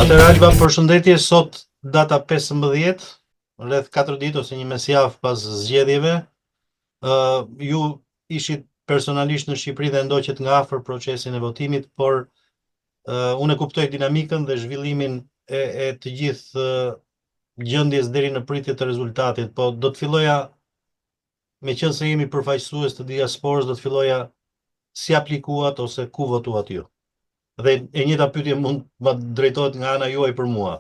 Atëherë Alba, përshëndetje, sot data 15, rreth 4 ditë ose një mesjavë pas zgjedhjeve. Ju ishit personalisht në Shqipëri dhe ndoqët nga afër procesin e votimit, por unë e kuptoj dinamikën dhe zhvillimin e të gjithë gjendjes deri në pritje të rezultatit, po do të filloja, me qenë se jemi përfaqësues të diasporës, do të filloja si aplikuat ose ku votuat ju. Dhe e njëjta pyetje mund të drejtohet nga ana juaj për mua.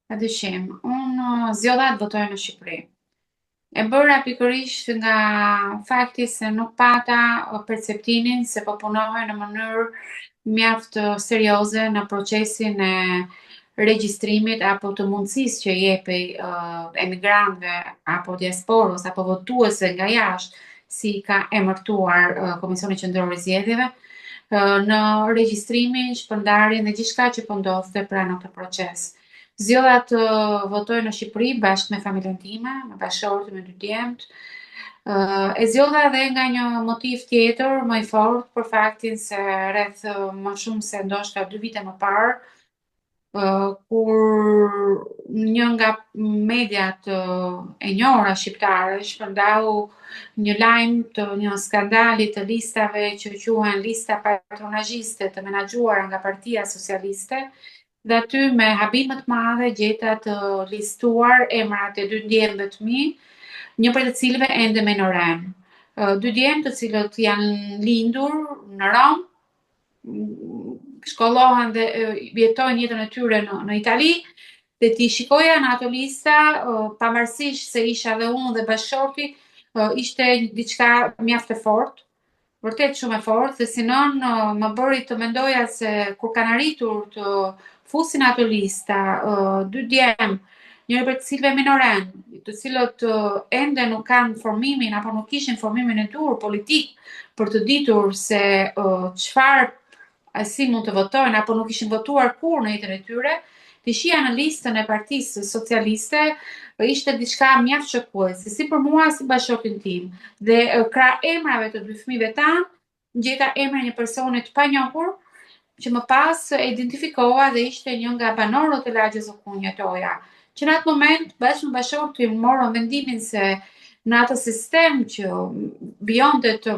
Pa dyshim, unë zgjodha të votoj në Shqipëri. E bëra pikërisht nga fakti se nuk pata perceptimin se po punohej në mënyrë mjaft serioze në procesin e regjistrimit apo të mundësisë që jepi emigrantëve apo diasporës apo votuesve nga jashtë, si ka emërtuar Komisioni Qendror i Zgjedhjeve, në regjistrimin, shpërndarjen dhe gjithçka që po ndodhte pranë këtë proces. Zgjodha të votoj në Shqipëri bashkë me familjen time, me bashkëshortë, me 2 djemt. E zgjodha edhe nga një motiv tjetër më i fortë për faktin se rreth më shumë se ndoshta 2 vite më parë, kur një nga mediat e njohura shqiptare shpërndau një lajm të një skandali të listave që quhen lista patronazhiste të menaxhuara nga Partia Socialiste, dhe aty me habim më të madhe gjeta të listuar emrat e 2 djemve të mi, një prej të cilëve ende minoren. 2 djemë të cilët janë lindur në Rom, shkollohen dhe jetojnë jetën e tyre në Itali, dhe ti shikoja në ato lista, pavarësisht se isha dhe unë dhe bashkëshorti, ishte diçka mjaft e fortë, vërtet shumë e fortë, dhe sinon më bëri të mendoja se kur kanë arritur të fusin ato lista 2 djemë, njëri për të cilëve minoren, të cilët ende nuk kanë formimin apo nuk kishin formimin e dur politik për të ditur se çfarë si mund të votojnë apo nuk ishin votuar kur në jetën e tyre, të shija në listën e Partisë Socialiste ishte diçka mjaft shokuese, si për mua, si bashkëshortin tim. Dhe krah emrave të 2 fëmijëve tanë, gjeta emrin e një personi të panjohur, që më pas e identifikova dhe ishte një nga banorët e lagjes ku unë jetoja. Që në atë moment, bashkë me bashkëshortin, morëm vendimin se në atë sistem që vijonte të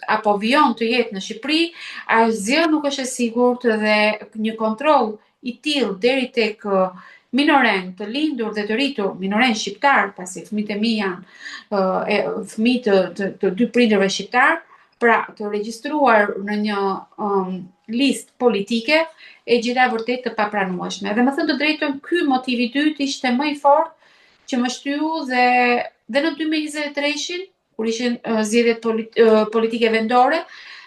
jetë në Shqipëri, asgjë nuk është e sigurt dhe një kontroll i tillë deri tek minoren të lindur dhe të rritur, minoren shqiptar, pasi fëmijët e mi janë fëmijë të 2 prindërve shqiptar, pra të regjistruar në një listë politike, e gjeta vërtet të papranueshme. Dhe më thënë të drejtën, ky motiv i dytë ishte më i fortë që më shtyu dhe në 2023-shin, kur ishin zgjedhjet politike vendore,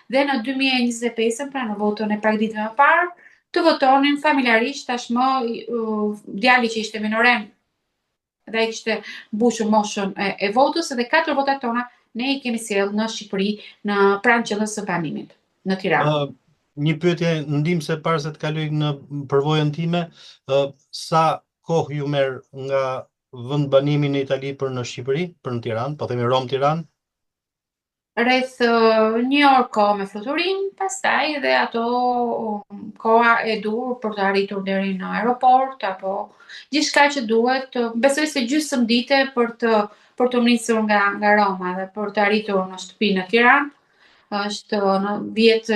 dhe në 2025, pra në votën e pak ditë më parë, të votonin familjarisht tashmë djali që ishte minoren dhe ai kishte mbushur moshën e votës, dhe 4 votat tona ne i kemi sjellë në Shqipëri, në pranë qendrës së banimit në Tiranë. Një pyetje ndihmëse para se të kaloj në përvojën time, sa kohë ju merr nga vend banimi në Itali për në Shqipëri, për në Tiranë, po themi Rom-Tiranë? Rreth 1 orë kohë me fluturim, pastaj dhe ato koha e dur për të arritur deri në aeroport apo gjithçka që duhet. Besoj se gjysmë dite për të nisur nga Roma dhe për të arritur në shtëpi në Tiranë është vjet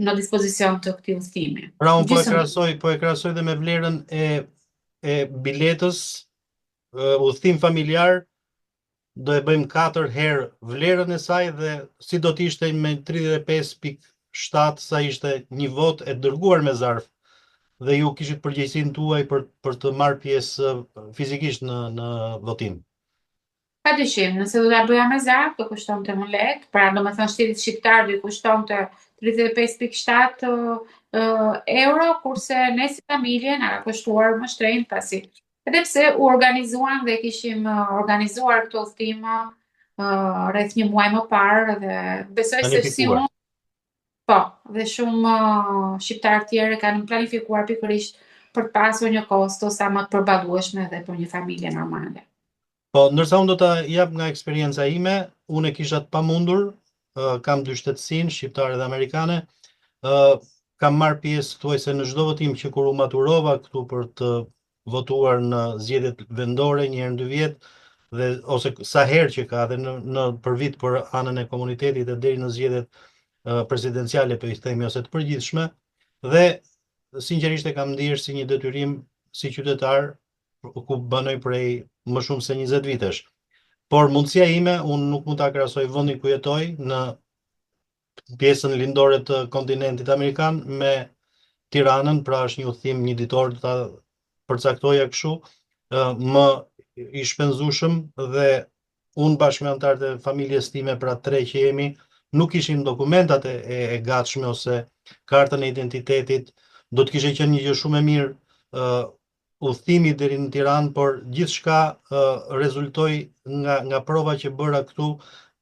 në dispozicion të këtij udhëtimi. Pra unë po e krahasoj dhe me vlerën e biletës, udhëtim familjar, do e bëjmë 4 herë vlerën e saj dhe si do të ishte me 35.7 sa ishte një vot e dërguar me zarf dhe ju kishit përgjegjësinë tuaj për të marrë pjesë fizikisht në votim. Padyshim, nëse do ta bëja me zarf, do kushtonte më lehtë, pra domethënë shtetit shqiptar do i kushtonte 35.7 euro, kurse ne si familje na ka kushtuar më shtrenjtë, pasi edhe pse u organizuan dhe kishim organizuar këto udhëtim rreth 1 muaj më parë, dhe besoj se si unë, po, dhe shumë shqiptarë tjerë kanë planifikuar pikërisht për të pasur një kosto sa më të përballueshme dhe për një familje normale. Po, ndërsa unë do ta jap nga eksperienca ime, unë e kisha të pamundur, kam 2 shtetësinë, shqiptare dhe amerikane. kam marrë pjesë thuajse në çdo votim që kur u maturova këtu për të votuar në zgjedhjet vendore një herë në 2 vjet dhe ose sa herë që ka dhe në për vit për anën e komunitetit dhe deri në zgjedhjet presidenciale, po i themi, ose të përgjithshme, dhe sinqerisht e kam ndier si një detyrim si qytetar ku banoj prej më shumë se 20 vitesh. Por mundësia ime, unë nuk mund ta krahasoj vendin ku jetoj në pjesën lindore të kontinentit amerikan me Tiranën, pra është një udhëtim një ditor, ta përcaktoja kështu, më i shpenzueshëm dhe unë bashkë me anëtarët e familjes time, pra 3 që jemi, nuk kishim dokumentat e gatshme ose kartën e identitetit. Do të kishte qenë një gjë shumë e mirë udhëtimi deri në Tiranë, por gjithçka rezultoi nga prova që bëra këtu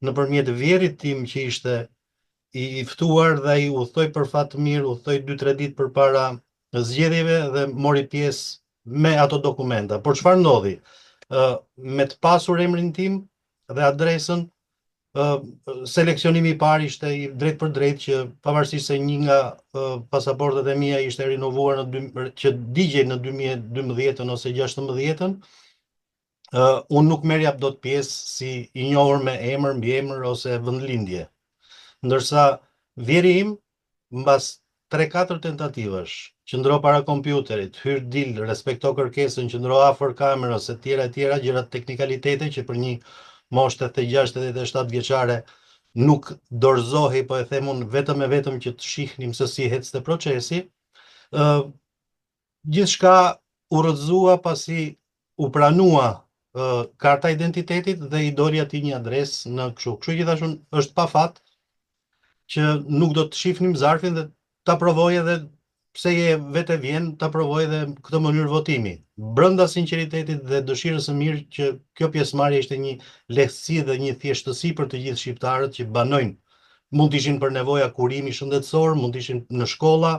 nëpërmjet vjerit tim që ishte i ftuar dhe ai udhtoi për fat të mirë, udhtoi 2-3 ditë përpara zgjedhjeve dhe mori pjesë me ato dokumenta. Por çfarë ndodhi? Me të pasur emrin tim dhe adresën, seleksionimi i parë ishte i drejt për drejt që pavarësisht se një nga pasaportat e mia ishte rinovuar që digjej në 2012 ose 16, unë nuk merrja dot pjesë si i njohur me emër, mbiemër ose vendlindje. Ndërsa vjeri im, mbas 3-4 tentativash, qëndro para kompjuterit, hyr dil, respekto kërkesën, qëndro afër kamerës e tjera, gjërat teknikalitete që për një moshë 86-87 vjeçare nuk dorëzohej, po e them unë vetëm e vetëm që të shihnim se si ecste procesi. Gjithçka u rrëzua pasi u pranua karta identitetit dhe i dori atij një adresë në kështu. Kështu që thashun, është pa fat që nuk do të shifnim zarfin dhe ta provoj edhe pse je vetë vjen, ta provoj edhe këtë mënyrë votimi. Brenda sinqeritetit dhe dëshirës së mirë që kjo pjesëmarrje ishte një lehtësi dhe një thjeshtësi për të gjithë shqiptarët që banojnë. Mund të ishin për nevoja kurimi shëndetësor, mund të ishin në shkolla.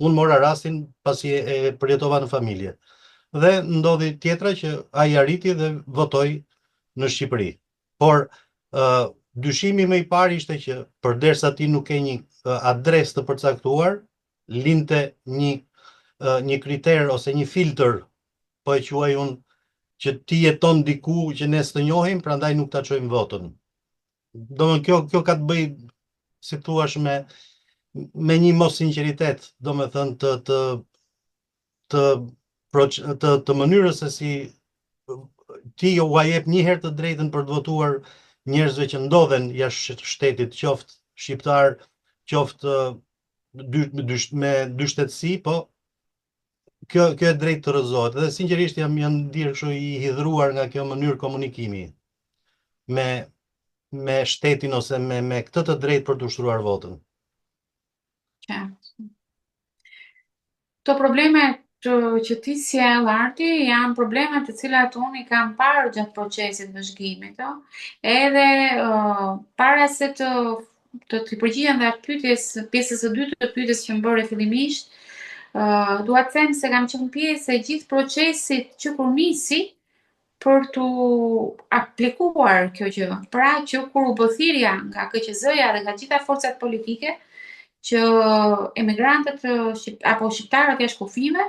Unë mora rastin pasi e përjetova në familje. Dhe ndodhi tjetra që ai arriti dhe votoi në Shqipëri. Por dyshimi më i parë ishte që përderisa ti nuk ke një adresë të përcaktuar, linte një kriter ose një filtr, po e quaj unë, që ti jeton diku që ne s'të njohim, prandaj nuk ta çojmë votën. Domethënë kjo ka të bëj, si thuash, me një mos sinqeritet, domethënë të mënyrës se si ti u jep një herë të drejtën për të votuar njerëzve që ndodhen jashtë shtetit, qoftë shqiptar, qoftë me dy shtetësi, po kjo e drejtë të rrëzohet. Dhe sinqerisht jam ndier kështu i hidhruar nga kjo mënyrë komunikimi me shtetin ose me këtë të drejtë për të ushtruar votën. Këto probleme që ti sjell, Arti, janë probleme të cilat unë i kam parë gjatë procesit vëzhgimit, edhe para se të përgjigjem dhe pjesës së dytë të pyetjes që më bëre fillimisht, dua të them se kam qenë pjesë e gjithë procesit që kur nisi për të aplikuar kjo gjë. Pra që kur u bë thirrja nga KQZ-ja dhe nga gjitha forcat politike që emigrantët apo shqiptarët jashtë kufive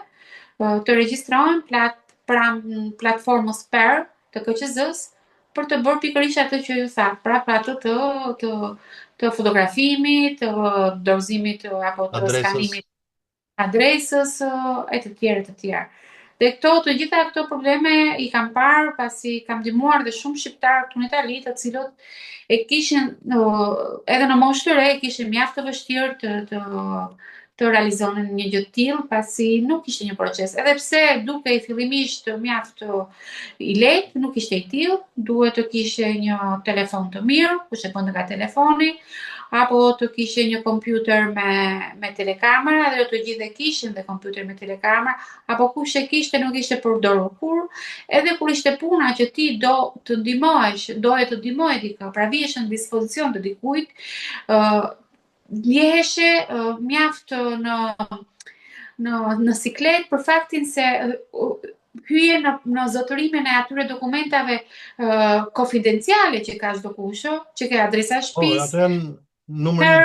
të regjistrohen pranë platformës PER të KQZ-s për të bërë pikërisht atë që ju thatë, pra atë të fotografimit, të dorëzimit apo të skanimit adresës e të tjerë. Dhe të gjitha këto probleme i kam parë pasi kam ndihmuar dhe shumë shqiptarë këtu në Itali, të cilët e kishin edhe në moshë të re, e kishin mjaft të vështirë të realizonin një gjë të tillë, pasi nuk ishte një proces. Edhe pse dukej fillimisht mjaft i lehtë, nuk ishte i tillë, duhet të kishe një telefon të mirë, kush e bën nga telefoni, apo të kishe një kompjuter me telekamera, dhe të gjithë kishin dhe kompjuter me telekamera, apo kush e kishte nuk ishte përdorur kur, edhe kur ishte puna që ti doje të ndihmoje dikë, pra vihesh në dispozicion të dikujt, ndjeheshe mjaft në siklet për faktin se hyje në zotërimin e atyre dokumentave konfidenciale që ka çdo kush, që ka adresa shtëpisë. Ato janë numër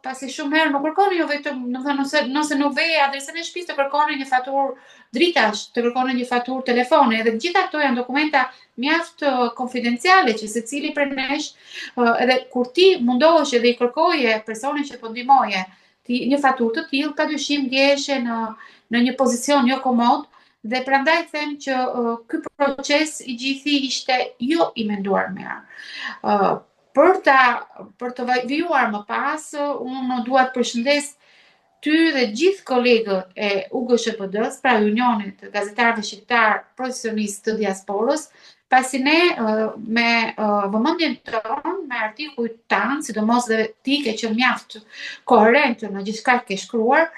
pasi shumë herë nuk kërkoni jo vetëm, domethënë nëse nuk ve adresën e shtëpisë, të kërkoni një faturë dritash, të kërkoni një faturë telefoni, edhe gjitha këto janë dokumenta mjaft konfidenciale që secili prej nesh, edhe kur ti mundohesh edhe i kërkoje personin që po ndihmoje një faturë të tillë, padyshim ndjeheshe në një pozicion jo komod, dhe prandaj them që ky proces i gjithi ishte jo i menduar mirë. Për të vijuar më pas, unë dua të përshëndes ty dhe gjithë kolegët e UGSHPD-s, pra Unionit të Gazetarëve Shqiptar Profesionistë të Diasporës, pasi ne me vëmendjen tonë, me artikujt tanë, sidomos dhe ti ke qenë mjaft koherent në gjithçka që ke shkruar,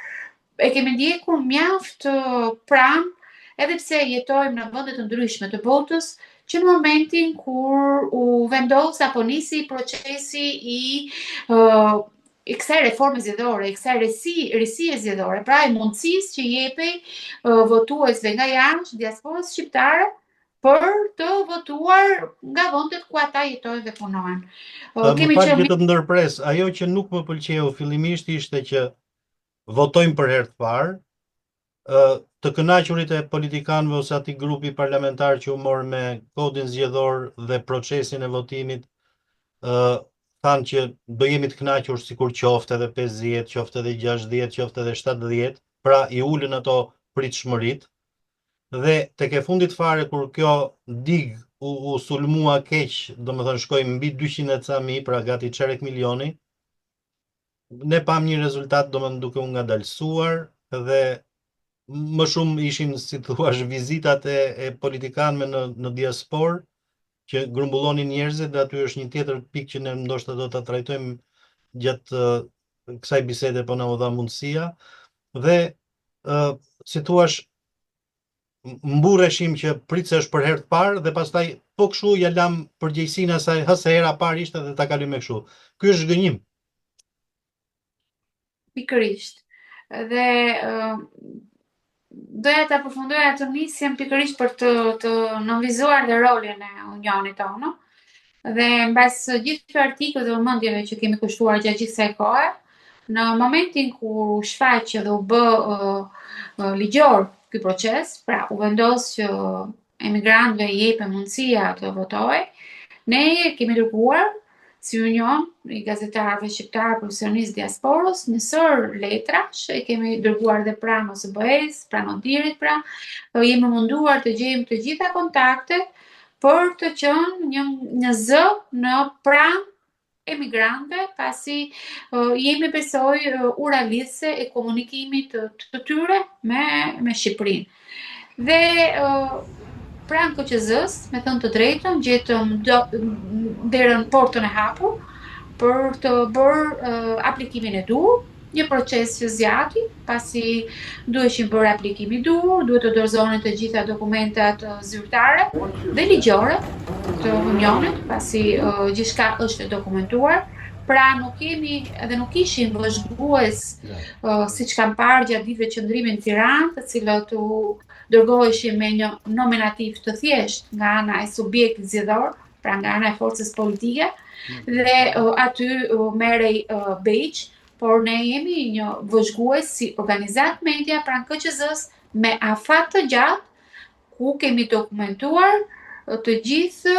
e kemi ndjekur mjaft pranë, edhe pse jetojmë në vende të ndryshme të botës, që në momentin kur u vendos apo nisi procesi i kësaj reforme zgjedhore, i kësaj risie zgjedhore, pra e mundësisë që jepej votuesve nga jashtë diasporës shqiptare për të votuar nga vendet ku ata jetojnë dhe punojnë. Më fal që të ndërpres, ajo që nuk më pëlqeu fillimisht ishte që votojmë për herë të parë, të kënaqurit e politikanëve ose atij grupi parlamentar që u mor me kodin zgjedhor dhe procesin e votimit, thanë që do jemi të kënaqur sikur qoftë edhe 50, qoftë edhe 60, qoftë edhe 70, pra i ulën ato pritshmëritë. Dhe tek e fundit fare kur kjo dig u sulmua keq, domethënë shkoi mbi 200 e ca mijë, pra gati çerek milioni, ne pam një rezultat domethënë duke u ngadalësuar dhe më shumë ishin, si thuaç, vizitat e politikanëve në diasporë që grumbullonin njerëzit, dhe aty është një tjetër pikë që ne ndoshta do ta trajtojmë gjatë kësaj bisede, po na u dha mundësia. Dhe si thua, mburreshim që pritse është për herë të parë dhe pastaj po kështu ja lam përgjegjësinë asaj, se hera parë ishte dhe ta kalojmë kështu. Ky është zgënjim. Pikërisht. Dhe doja ta përfundoja të nisjem pikërisht për të nënvizuar dhe rolin e Unionit tonë. Dhe mbas gjithë artikujve dhe vëmendjeve që kemi kushtuar gjatë gjithë kësaj kohe, në momentin kur u shfaq dhe u bë ligjor ky proces, pra u vendos që emigrantëve i jepet mundësia të votojë, ne kemi dërguar si Union i Gazetarëve Shqiptar Profesionistë Diasporës një sër letrash, e kemi dërguar dhe pranë OSBE-s, pranë ODIHR-it, pra jemi munduar të gjejmë të gjitha kontaktet për të qenë një zë në pranë emigrantëve, pasi jemi besoj uralisë e komunikimit të tyre me Shqipërinë. Dhe pranë KQZ-s, me thënë të drejtën, gjetëm derën portën e hapur për të bërë aplikimin e dur, një proces që zgjati, pasi duheshin bërë aplikimi dur, duhet të dorëzohen të gjitha dokumentat zyrtare dhe ligjore të Unionit, pasi gjithçka është dokumentuar. Pra nuk kemi edhe nuk ishim vëzhgues siç kam parë gjatë ditëve qëndrimit në Tiranë, të cilët u dërgoheshin me një nominativ të thjeshtë nga ana e subjektit zgjedhor, pra nga ana e forcës politike, dhe aty merrej beq, por ne jemi një vëzhgues si organizat media pranë KQZ-s me afat të gjatë, ku kemi dokumentuar të gjithë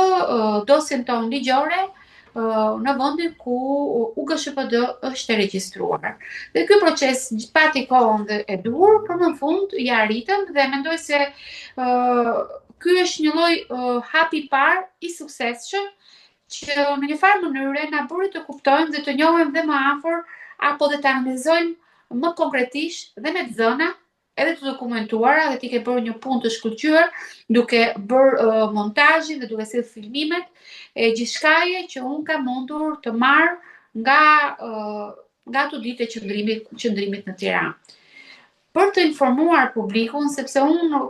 dosjen tonë ligjore në vendin ku UGSHPD është e regjistruar. Dhe ky proces pati kohën dhe e dur, por në fund ja arritëm dhe mendoj se ky është një lloj hapi parë i suksesshëm që në një farë mënyre na bëri të kuptojmë dhe të njohim dhe më afër apo dhe të analizojmë më konkretisht dhe me zëna edhe të dokumentuara, dhe ti ke bërë një punë të shkëlqyer duke bërë montazhin dhe duke sjellë filmimet e gjithçkaje që unë kam mundur të marr nga ato ditë e qëndrimit në Tiranë. Për të informuar publikun, sepse unë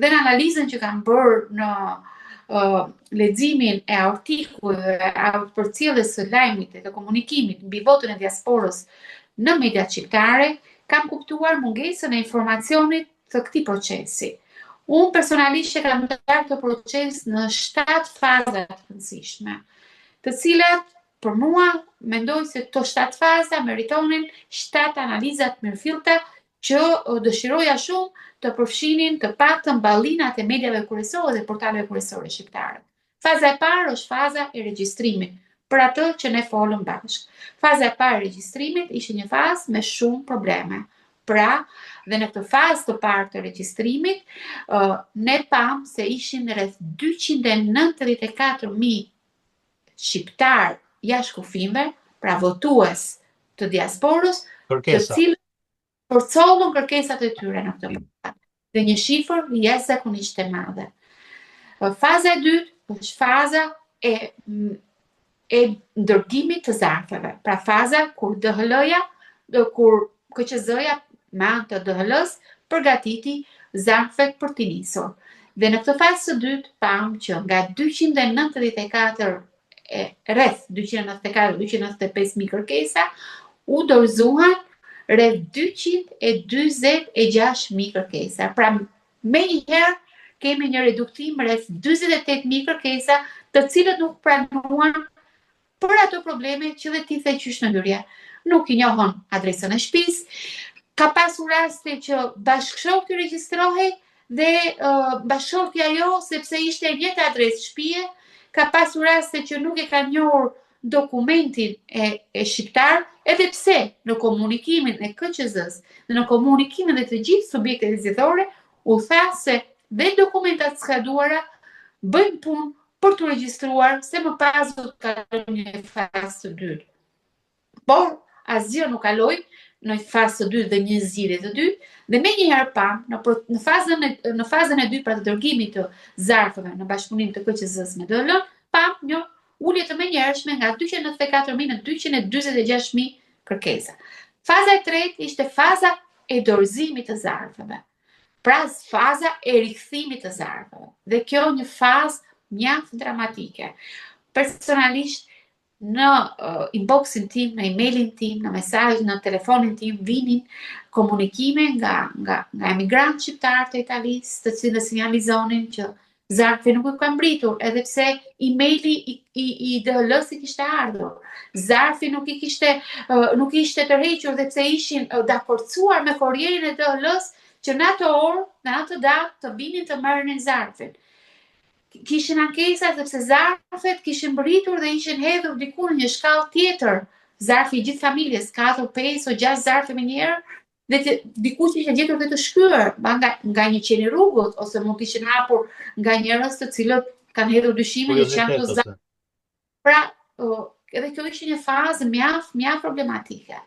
dhe në analizën që kam bërë në leximin e artikujve, përcjelljes së lajmit dhe të komunikimit mbi votën e diasporës në mediat shqiptare, kam kuptuar mungesën e informacionit të këtij procesi. Unë personalisht e kam ndarë këtë proces në 7 faza të rëndësishme, të cilat për mua, mendoj se këto 7 faza meritonin 7 analizat mirëfillta që dëshiroja shumë të përfshinin të paktën ballinat e mediave kryesore dhe portaleve kryesore shqiptare. Faza e parë është faza e regjistrimit, për atë që ne folëm bashkë. Faza e parë e regjistrimit ishte një fazë me shumë probleme. Pra, dhe në këtë fazë të parë të regjistrimit, ne pam se ishin rreth 294.000 shqiptar jashtë kufimeve, pra votues të diasporës, të cilët përcollën kërkesat e tyre në këtë fazë. Dhe një shifër jashtëzakonisht e madhe. Faza e dytë është faza e ndërgimit të zarfeve. Pra faza kur DHL-ja, kur KQZ-ja me anë të DHL-s përgatiti zarfet për t'i nisur. Dhe në këtë fazë të dytë pam që nga 295.000 kërkesa u dorëzuan rreth 226.000 kërkesa. Pra menjëherë kemi një reduktim rreth 48.000 kërkesa, të cilët nuk pranuan për ato probleme që dhe ti the qysh në hyrje. Nuk i njohon adresën e shtëpisë, ka pasur raste që bashkëshorti regjistrohej dhe bashkëshortja jo, sepse ishte e njëjta adresë shtëpie, ka pasur raste që nuk e kanë njohur dokumentin e shqiptar, edhe pse në komunikimin e KQZ-s dhe në komunikimin e të gjithë subjektet zgjedhore u tha se dhe dokumentat skaduara bëjnë punë për të regjistruar se më pas do të kalojnë në fazë të dytë. Por asgjë nuk kaloi në fazë të dytë dhe një zgjidhje të dytë, dhe menjëherë pam në fazën e dytë pra të dërgimit të zarfeve në bashkëpunim të KQZ-s me DHL, pam një ulje të menjëhershme nga 294.000 në 246.000 kërkesa. Faza e tretë ishte faza e dorëzimit të zarfeve. Pra faza e rikthimit të zarfeve. Dhe kjo një fazë mjaft dramatike. Personalisht në inboxin tim, në emailin tim, në mesazh, në telefonin tim vinin komunikime nga emigrantë shqiptarë të Italisë, të cilët sinjalizonin që zarfi nuk i ka mbritur, edhe pse emaili i DHL-s i kishte ardhur. Zarfi nuk ishte tërhequr dhe pse ishin daporcuar me korrierin e DHL-s që në atë orë, në atë datë të vinin të marrnin zarfin. Kishin ankesa sepse zarfet kishin mbritur dhe ishin hedhur diku në një shkallë tjetër. Zarfi i gjithë familjes, 4, 5 o 6 zarfe me njëherë, dhe dikush ishte gjetur dhe të shkyer nga një qeni rrugët, ose mund të ishin hapur nga njerëz të cilët kanë hedhur dyshime që janë të zarfe. Pra, edhe kjo ishte një fazë mjaft problematike.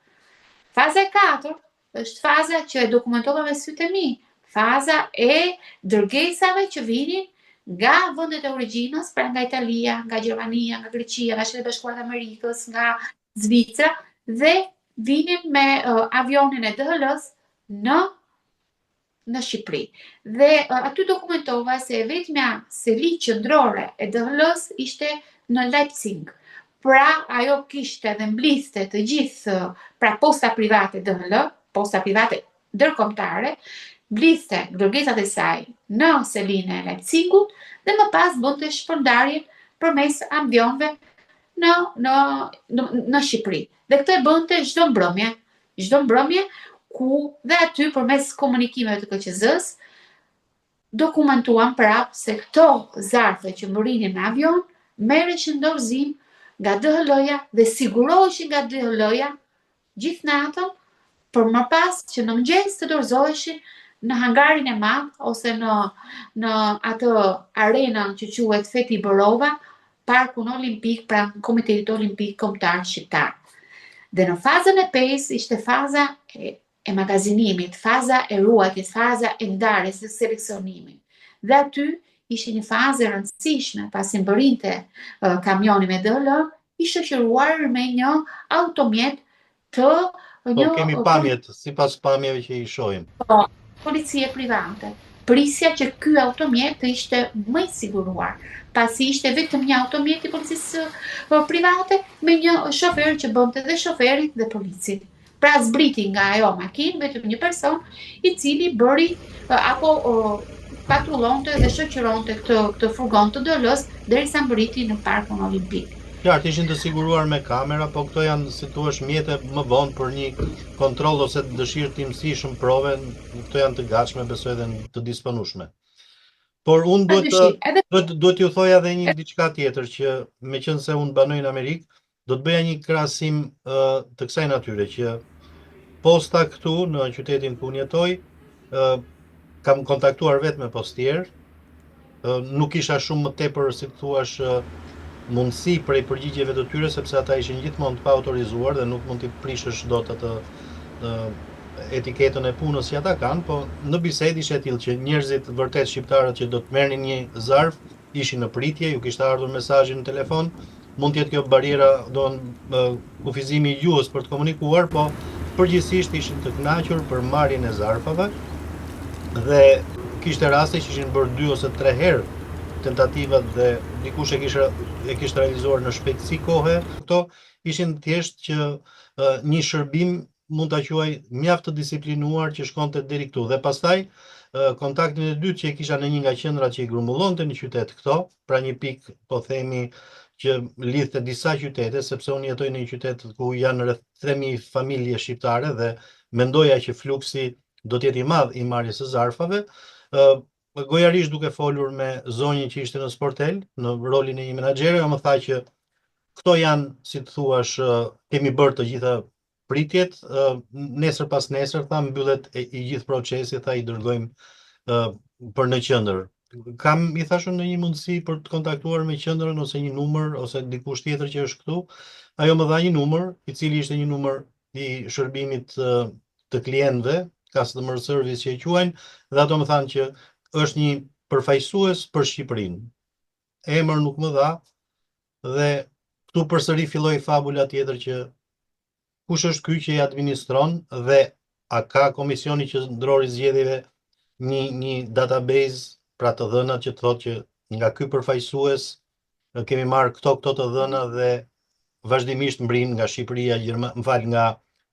Faza e 4 është faza që e dokumentova me sytë e mi, faza e dërgesave që vinin nga vendet e origjinës, pra nga Italia, nga Gjermania, nga Greqia, nga Shtetet Bashkuara të Amerikës, nga Zvicra, dhe vinin me avionin e DHL-s në Shqipëri. Dhe aty dokumentova se vetmja seli qendrore e DHL-s ishte në Leipzig. Pra ajo kishte dhe mbliste të gjithë, pra posta private DHL, posta private ndërkombëtare, bliste dërgesat e saj në selinë e Leipzigut dhe më pas bënte shpërndarjen përmes avionëve në Shqipëri. Dhe këtë e bënte çdo mbrëmje ku dhe aty përmes komunikimeve të KQZ-s dokumentuan prapë se këto zarfe që mbërrinin në avion merreshin dorëzim nga DHL-ja dhe siguroheshin nga DHL-ja gjithë natën për më pas që në mëngjes të dorëzoheshin në hangarin e madh ose në atë arenën që quhet Feti Borova, Parkun Olimpik, pra Komitetit Olimpik Kombëtar Shqiptar. Dhe në fazën e 5 ishte faza e magazinimit, faza e ruajtjes, faza e ndarjes, e seleksionimit. Dhe aty ishte një fazë e rëndësishme, pasi mbërrinte kamioni me DHL, i shoqëruar me një automjet të kemi pamjet, sipas pamjeve që i shohim. Policie private. Prisja që ky automjet të ishte më i siguruar, pasi ishte vetëm një automjet i policisë private me një shofer që bënte dhe shoferit dhe policit. Pra zbriti nga ajo makinë vetëm një person i cili bëri apo patrullonte dhe shoqëronte këtë furgon të DHL-s derisa mbriti në Parkun Olimpik. Qartë, ishin të siguruar me kamera, po këto janë, si thua, mjete më vonë për një kontroll ose dëshirë të imësishëm prove, këto janë të gatshme, besoj dhe të disponueshme. Por unë Padyshim, edhe duhet t'ju thoja edhe një diçka tjetër, që meqense unë banoj në Amerikë, do të bëja një krahasim të kësaj natyre, që posta këtu në qytetin ku unë jetoj, kam kontaktuar vetëm me postier, nuk isha shumë më tepër, si të thuash, mundësi prej përgjigjeve të tyre, sepse ata ishin gjithmonë të pa autorizuar dhe nuk mund t'i prishësh dot atë etiketën e punës që ata kanë, po në bisedë ishte e tillë që njerëzit vërtet shqiptarët që do të merrnin një zarf ishin në pritje, ju kishte ardhur mesazhi në telefon, mund të jetë kjo bariera, kufizimi i gjuhës për të komunikuar, po përgjithsisht ishin të kënaqur për marrjen e zarfave dhe kishte raste që ishin bërë 2 ose 3 herë tentativat dhe dikush e kishte realizuar në shpejtësi kohe. Këto ishin thjesht që një shërbim mund ta quaj mjaft të disiplinuar që shkonte deri këtu. Dhe pastaj kontaktin e dytë që e kisha në një nga qendrat që i grumbullonte në qytet këto, pra një pikë po themi që lidhte disa qytete, sepse unë jetoj në një qytet ku janë rreth 3000 familje shqiptare dhe mendoja që fluksi do të jetë i madh i marrjes së zarfave. Gojarisht duke folur me zonjën që ishte në sportel, në rolin e një menaxhere, më tha që këto janë, si të thuash, kemi bërë të gjitha pritjet, nesër pas nesër, tha, mbyllet i gjithë procesi, tha, i dërgojmë për në qendër. I thashun në një mundësi për të kontaktuar me qendrën ose një numër ose dikush tjetër që është këtu. Ajo më dha një numër, i cili ishte një numër i shërbimit të klientëve, customer service që e quajnë, dhe ato më thanë që është një përfaqësues për Shqipërinë. Emër nuk më dha dhe këtu përsëri filloi fabula tjetër që kush është ky që i administron dhe a ka komisioni qendror i zgjedhjeve një database, pra të dhënat që thotë që nga ky përfaqësues kemi marrë këto të dhëna dhe vazhdimisht mbrin nga Shqipëria, nga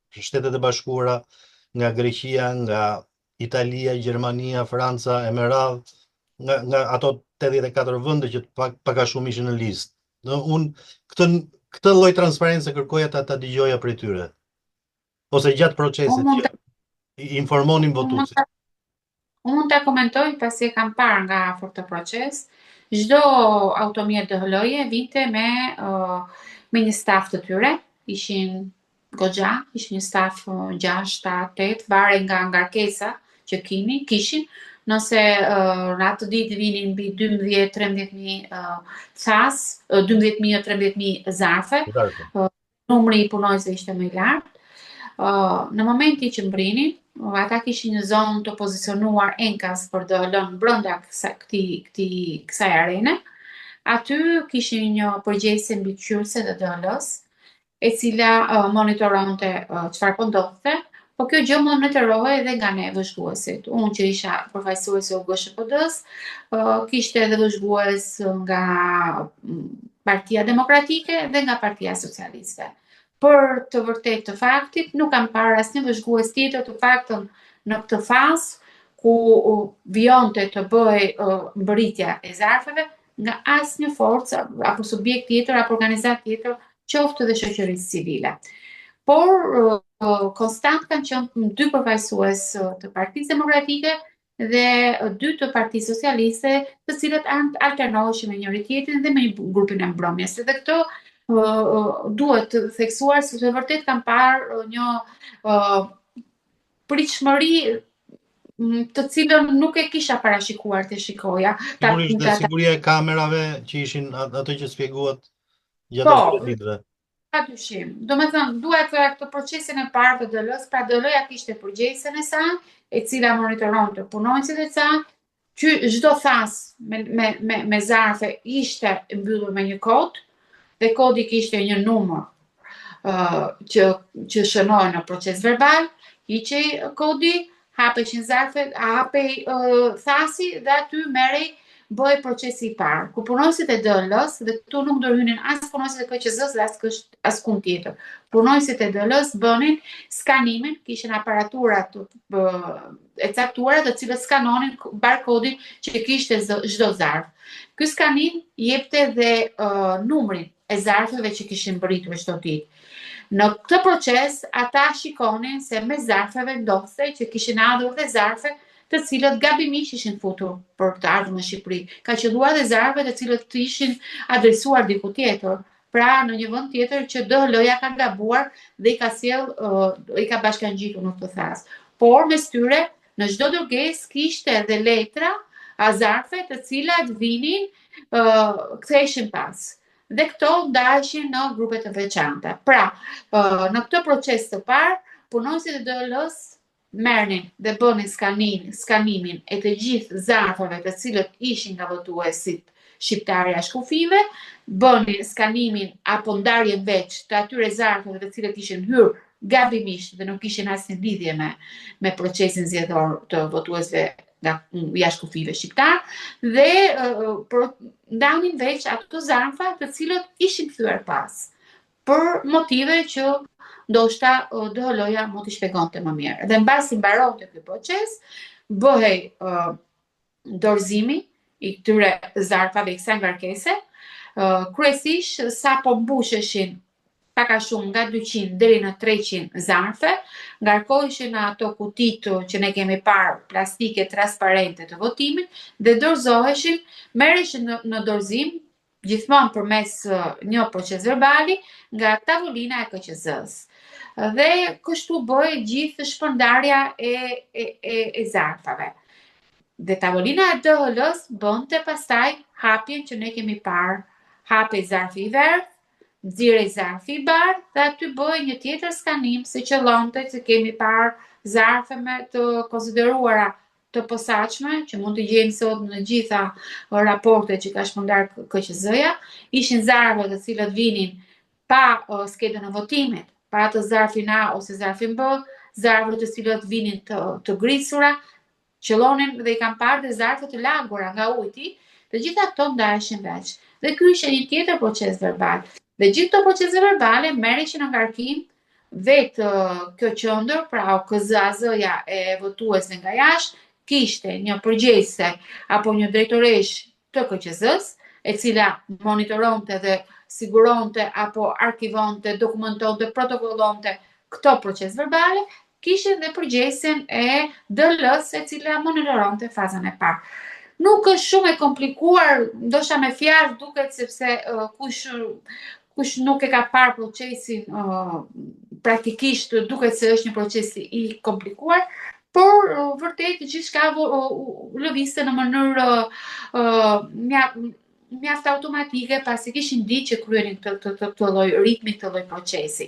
Shtetet e Bashkuara, nga Greqia, nga Italia, Gjermania, Franca, e me radhë, nga ato 84 vende që pak a shumë ishin në listë. Unë këtë lloj transparence kërkoja ta dëgjoja prej tyre. Ose gjatë procesit që informonin votuesit. Unë mund ta komentoj pasi e kam parë nga afër të proces. Çdo automjet DHL-je vinte me një staf të tyre, ishin goxha, ishin një staf 6, 7, 8, varej nga ngarkesa që kishin, nëse në atë ditë vinin mbi 12-13.000 thas, 12.000-13.000 zarfe, numri i punonjësve ishte më i lartë. Në momenti që mbrinin, ata kishin një zonë të pozicionuar enkas për të lënë brenda kësaj arene. Aty kishin një përgjegjëse mbikëqyrëse të DHL-s, e cila monitoronte çfarë po ndodhte, po kjo gjë monitorohej edhe nga ne vëzhguesit. Unë që isha përfaqësuese u GSHPD-s, kishte edhe vëzhgues nga Partia Demokratike dhe nga Partia Socialiste. Për të vërtetë të faktit, nuk kam parë asnjë vëzhgues tjetër, të paktën në këtë fazë ku vjonte të bëj mbërritja e zarfeve nga asnjë forcë apo subjekt tjetër apo organizat tjetër, qoftë dhe shoqërisë civile. Por konstant kanë qenë 2 përfaqësues të Partisë Demokratike dhe 2 të Partisë Socialiste, të cilët alternoheshin me njëri tjetrin dhe me grupin e mbrëmjes. Dhe këto duhet të theksuar sepse vërtet kam parë një pritshmëri të cilën nuk e kisha parashikuar të shikoja. Sigurisht dhe siguria e kamerave që ishin ato që shpjeguat gjatë atyre ditëve. Padyshim. Domethënë, dua të thoya këtë procesin e parë të DHL-s, pra DHL-ja kishte përgjegjësen e saj, e cila monitoronte punonjësit e saj, që çdo thas me zarfe ishte mbyllur me një kod, dhe kodi kishte një numër që shënohej në proces verbal, hiqej kodi, hapeshin zarfet, hapej thasi dhe aty merrej bëj procesi i parë, ku punonjësit e DHL-s, dhe këtu nuk do hynin as punonjësit e KQZ-s dhe as kun tjetër. Punonjësit e DHL-s bënin skanimin, kishin aparatura e caktuara të cilët skanonin barkodin që kishte çdo zarf. Ky skanim jepte dhe numrin e zarfeve që kishin bërritur çdo ditë. Në këtë proces, ata shikonin se me zarfeve ndodhte që kishin ardhur dhe zarfe të cilët gabimisht ishin futur për të ardhur në Shqipëri. Ka qelluar dhe zarfe të cilët ishin adresuar diku tjetër. Pra në një vend tjetër që DHL-ja ka gabuar dhe i ka bashkangjitur në këtë thash. Por mes tyre në çdo dërgesë kishte edhe letra a zarfe të cilat vinin ktheheshin pas. Dhe këto ndaheshin në grupe të veçanta. Pra, në këtë proces të parë, punonësit e DHL-s merrnin dhe bënin skanimin e të gjithë zarfeve të cilët ishin nga votuesit shqiptarë jashtë kufive, bënin skanimin apo ndarjen veç të atyre zarfeve të cilët ishin hyrë gabimisht dhe nuk kishin asnjë lidhje me procesin zgjedhor të votuesve nga jashtë kufive shqiptar dhe ndanin veç ato zarfa të cilët ishin kthyer pas për motive që ndoshta DHL-ja mund t'i shpjegonte më mirë. Dhe mbasi mbaronte ky proces, bëhej dorëzimi i këtyre zarfave i kësaj ngarkese, kryesisht sapo mbusheshin pak a shumë nga 200 deri në 300 zarfe, ngarkoheshin në ato kutitë që ne kemi parë plastike transparente të votimit dhe dorëzoheshin, merreshin në dorëzim gjithmonë përmes një proces verbali nga tavolina e KQZ-s. Dhe kështu bëhej gjithë shpërndarja e zarfave. Dhe tavolina e DHL-s bënte pastaj hapjen që ne kemi parë, hapej zarfi i verdh, nxirrej zarfi i bardhë dhe aty bëhej një tjetër skanim si qëllonte që kemi parë zarfe me të konsideruara të posaçme, që mund të gjejmë sot në gjitha raportet që ka shpërndar KQZ-ja, ishin zarfe të cilët vinin pa skedën e votimit, pa atë zarfin A ose zarfin B, zarfe të cilët vinin të grisura, qëllonin dhe i kam parë dhe zarfe të lagura nga ujti, të gjitha këto ndaheshin veç. Dhe ky ishte një tjetër proces verbal. Dhe gjithë këto procese verbale merreshin në ngarkim vetë kjo qendër, pra KZAZ-ja e votuesve nga jashtë, kishte një përgjegjëse apo një drejtoresh të KQZ-s, e cila monitoronte dhe siguronte apo arkivonte, dokumentonte, protokollonte këto proces verbale, kishte dhe përgjegjësen e DL-s e cila monitoronte fazën e parë. Nuk është shumë e komplikuar, ndoshta me fjalë duket sepse kush nuk e ka parë procesin praktikisht duket se është një proces i komplikuar, por vërtet gjithçka lëvizte në mënyrë mjaft automatike pasi kishin ditë që kryenin këtë lloj ritmi, këtë lloj procesi.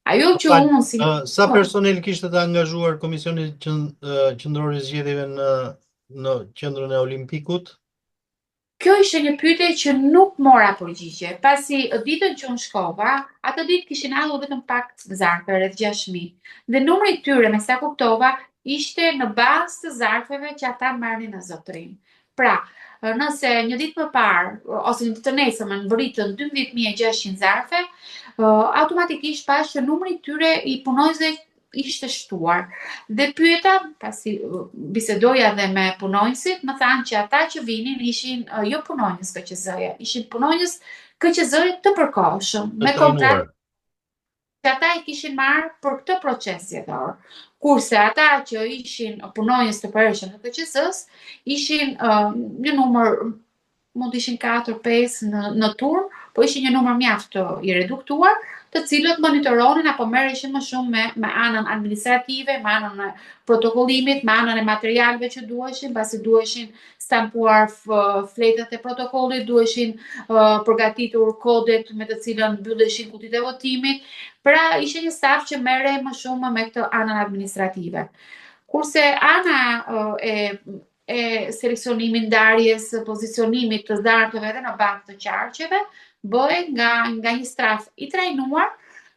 Ajo që unë si sa personel kishte të angazhuar Komisioni Qendror i Zgjedhjeve në qendrën e Olimpikut? Kjo ishte një pyetje që nuk mora përgjigje, pasi ditën që unë shkova, atë ditë kishin ardhur vetëm pak zarfe, rreth 6.000. Dhe numri i tyre, me sa kuptova, ishte në bazë të zarfeve që ata marrnin në zotërim. Pra, nëse një ditë më parë, ose një ditë të nesërmen mbërritën 12.600 zarfe, automatikisht pash që numri i tyre i punonjësve ishte shtuar. Dhe pyeta, pasi bisedoja dhe me punonjësit, më thanë që ata që vinin ishin jo punonjës KQZ-ja, ishin punonjës KQZ-ja të përkohshëm, me kontratë që ata i kishin marrë për këtë proces zgjedhor. Kurse ata që ishin punonjës të përhershëm të KQZ-s, ishin një numër, mund ishin 4-5 në turn, po ishin një numër mjaft i reduktuar, të cilët monitoronin apo merreshin më shumë me anën administrative, me anën e protokollimit, me anën e materialeve që duheshin, pasi duheshin stampuar fletët e protokollit, duheshin përgatitur kodet me të cilën mbylleshin kutitë e votimit. Pra ishte një staf që merrej më shumë me këtë anën administrative. Kurse ana e seleksionimit, ndarjes, pozicionimit të zarfeve edhe në bankë të qarqeve, bëhet nga një staf i trajnuar,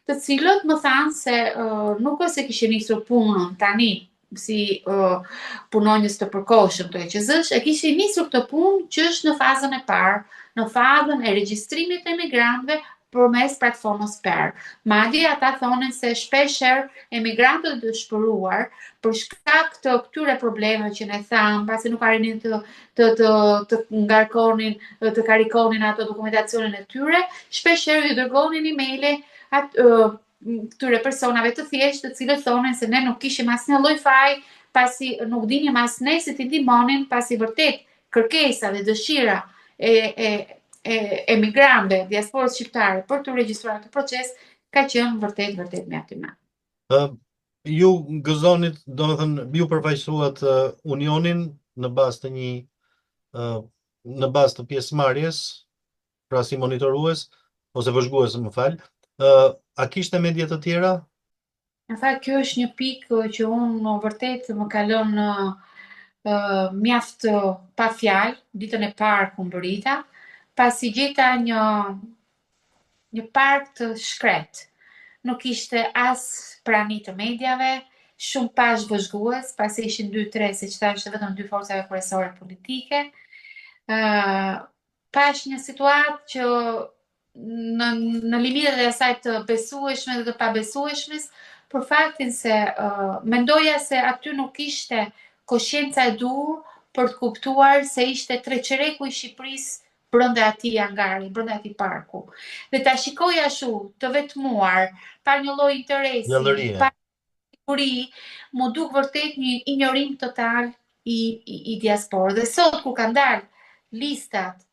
të cilët më thanë se nuk është se kishin nisur punën tani si punonjës të përkohshëm të KQZ-s, e kishin nisur këtë punë që është në fazën e parë, në fazën e regjistrimit të emigrantëve përmes platformës PER. Madje ata thonin se shpeshherë emigrantët të dëshpëruar për shkak të këtyre problemeve që ne thamë, pasi nuk arrinin të ngarkonin, të karikonin ato dokumentacionin e tyre, shpeshherë i dërgonin emaile këtyre personave të thjeshtë, të cilët thonin se ne nuk kishim asnjë lloj faji, pasi nuk dinim as ne si t'i ndihmonin, pasi vërtet kërkesa dhe dëshira e emigrantëve, diasporës shqiptare për të regjistruar këtë proces ka qenë vërtet mjaft i madh. Ju gëzonit, domethënë ju përfaqësuat unionin në bazë të në bazë të pjesëmarrjes, pra si monitorues ose vëzhgues, më fal. A kishte media të tjera? Në fakt kjo është një pikë që unë vërtet më ka lënë mjaft pa fjalë ditën e parë ku mbërita, pasi gjeta një park të shkret. Nuk ishte as prani të mediave, shumë pash vëzhgues, pasi ishin 2-3, siç thashë, vetëm 2 forcave kryesore politike. Pash një situatë që në limitet e asaj të besueshme dhe të pabesueshmes, për faktin se mendoja se aty nuk ishte koshjenca e dur për të kuptuar se ishte treqereku i Shqipërisë brenda atij angari, brenda atij parku. Dhe ta shikoja ashtu, të vetmuar, pa një lloj interesi, pa siguri, mu duk vërtet një injorim total i diasporës. Dhe sot kur kanë dalë listat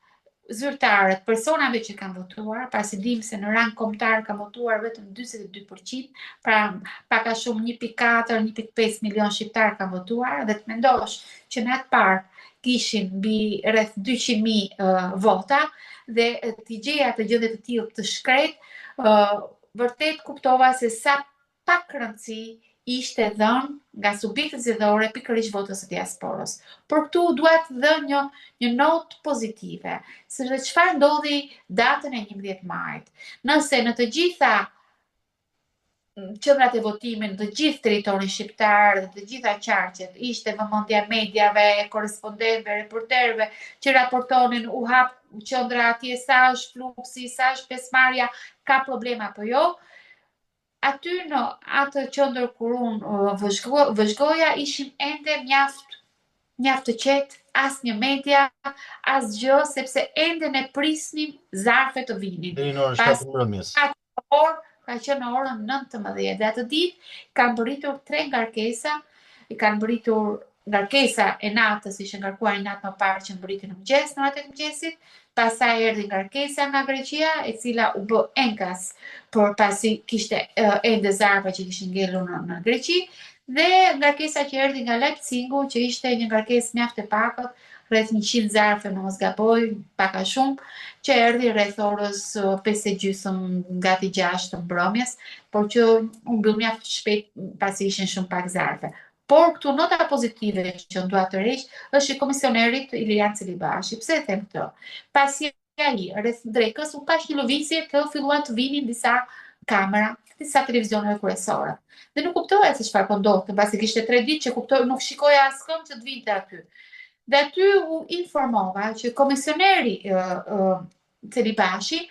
zyrtarët, personave që kanë votuar, pasi dim se në rang kombëtar ka votuar vetëm 42%, pra pak a shumë 1.4, 1.5 milion shqiptar kanë votuar, dhe të mendosh që në atë park kishin mbi rreth 200.000 vota, dhe t'i gjeja të gjendje të tillë të shkret, vërtet kuptova se sa pak rëndësi ishte dhënë nga subjektet zgjedhore pikërisht votës së diasporës. Por këtu dua të dhë një notë pozitive, sepse çfarë ndodhi datën e 11 majit. Nëse në të gjitha qendrat e votimit, të gjithë territorin shqiptar dhe të gjitha qarqet ishte vëmendja mediave, korrespondentëve, reporterëve që raportonin u hap qendra atje, sa është fluksi, sa është pjesëmarrja, ka problema apo jo. Aty në atë qendër kur unë vëzhgoja ishim ende mjaft të qetë, asnjë media, asgjë, sepse ende ne prisnim zarfe të vinin. Deri në orën 7 mbrëmjes. Ka qenë në orën 19 dhe atë ditë kanë bërritur 3 ngarkesa, kanë bërritur ngarkesa e natës, ishte ngarkuar një natë më parë që mbërriti në mëngjes, në orët e mëngjesit. Pastaj erdhi ngarkesa nga Greqia, e cila u bë enkas, por pasi kishte ende zarfa që kishin ngelur në Greqi, dhe ngarkesa që erdhi nga Leipzigu, që ishte një ngarkesë mjaft e pakët, rreth 100 zarfe, mos gaboj, pak a shumë, që erdhi rreth orës 5:30, gati 6 të mbrëmjes, por që u mbyll mjaft shpejt pasi ishin shumë pak zarfe. Por këtu nota pozitive që dua të rreq është i komisionerit Ilian Celibashi. Pse e them këtë? Pasi ai rreth drekës u pash një lëvizje të filluan të vinin disa kamera, disa televizioneve kryesore. Dhe nuk kuptoja se çfarë po ndodhte, pasi kishte 3 ditë që kuptoj, nuk shikoja askënd që të vinte aty. Dhe aty u informova që komisioneri Celibashi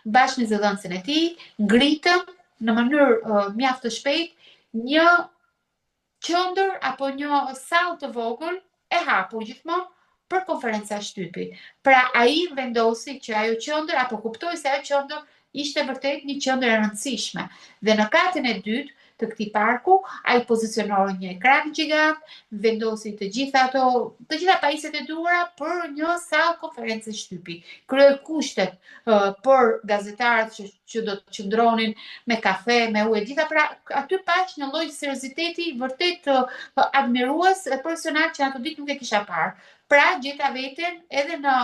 bashkë me zëdhënësin e tij ngritën në mënyrë mjaft të shpejtë një qendër apo një sallë të vogël e hapur gjithmonë për konferenca shtypi. Pra ai vendosi që ajo qendër, apo kuptoi se ajo qendër ishte vërtet një qendër e rëndësishme. Dhe në katin e dytë të këtij parku, ai pozicionoi një ekran gjigant, vendosi të gjitha pajisjet e duhura për një sallë konferencë shtypi. Kryoi kushtet për gazetarët që do të qëndronin me kafe, me ujë, gjitha, pra aty pash një lloj serioziteti vërtet admirues e profesional që ato ditë nuk e kisha parë. Pra gjeta veten edhe në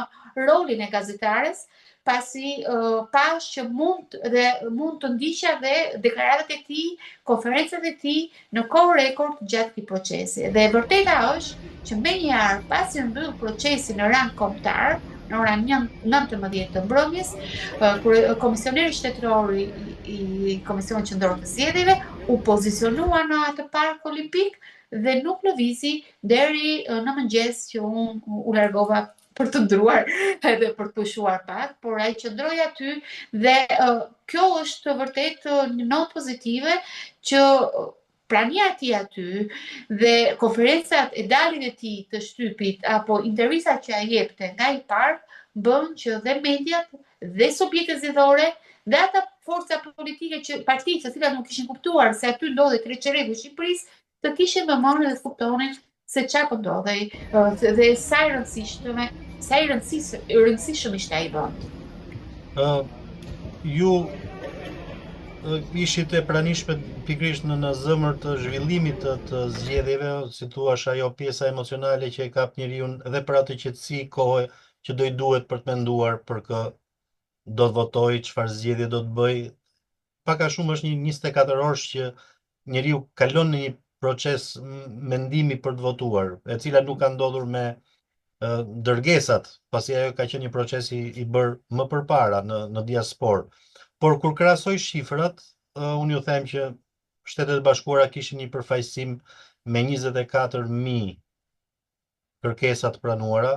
rolin e gazetares, pasi pash që mund të ndiqja dhe deklaratat e tij, konferencat e tij në kohë rekord gjatë këtij procesi. Dhe e vërteta është që menjëherë pasi mbyll procesi në rang kombëtar, në orën 19 të mbrëmjes, komisioneri shtetëror i Komisionit Qendror të Zgjedhjeve u pozicionua në atë park olimpik dhe nuk lëvizi deri në mëngjes që unë u largova për të ndruar edhe për të pushuar pak, por ai qëndroi aty dhe kjo është vërtet një notë pozitive që prania e tij aty dhe konferencat e dalin e tij të shtypit apo intervistat që ai jepte nga i parë bën që dhe mediat dhe subjektet zgjedhore dhe ata forca politike që partitë të cilat nuk kishin kuptuar se aty ndodhej treçeregu i Shqipërisë të kishin vëmendje dhe të kuptonin se çfarë po ndodhej dhe sa i rëndësishëm ishte ai vend. Ju ishit e pranishme pikërisht në zëmër të zhvillimit të zgjedhjeve, si thua ajo pjesa emocionale që e kap njeriu dhe për atë qetësi kohë që do i duhet për të menduar për kë do të votoj, çfarë zgjedhje do të bëj. Pak a shumë është një 24 orësh që njeriu kalon në një proces mendimi për të votuar, e cila nuk ka ndodhur me dërgesat, pasi ajo ka qenë një proces i bërë më përpara në diasporë. Por kur krahasoj shifrat, unë ju them që Shtetet e Bashkuara kishin një përfaqësim me 24.000 kërkesa të pranuara.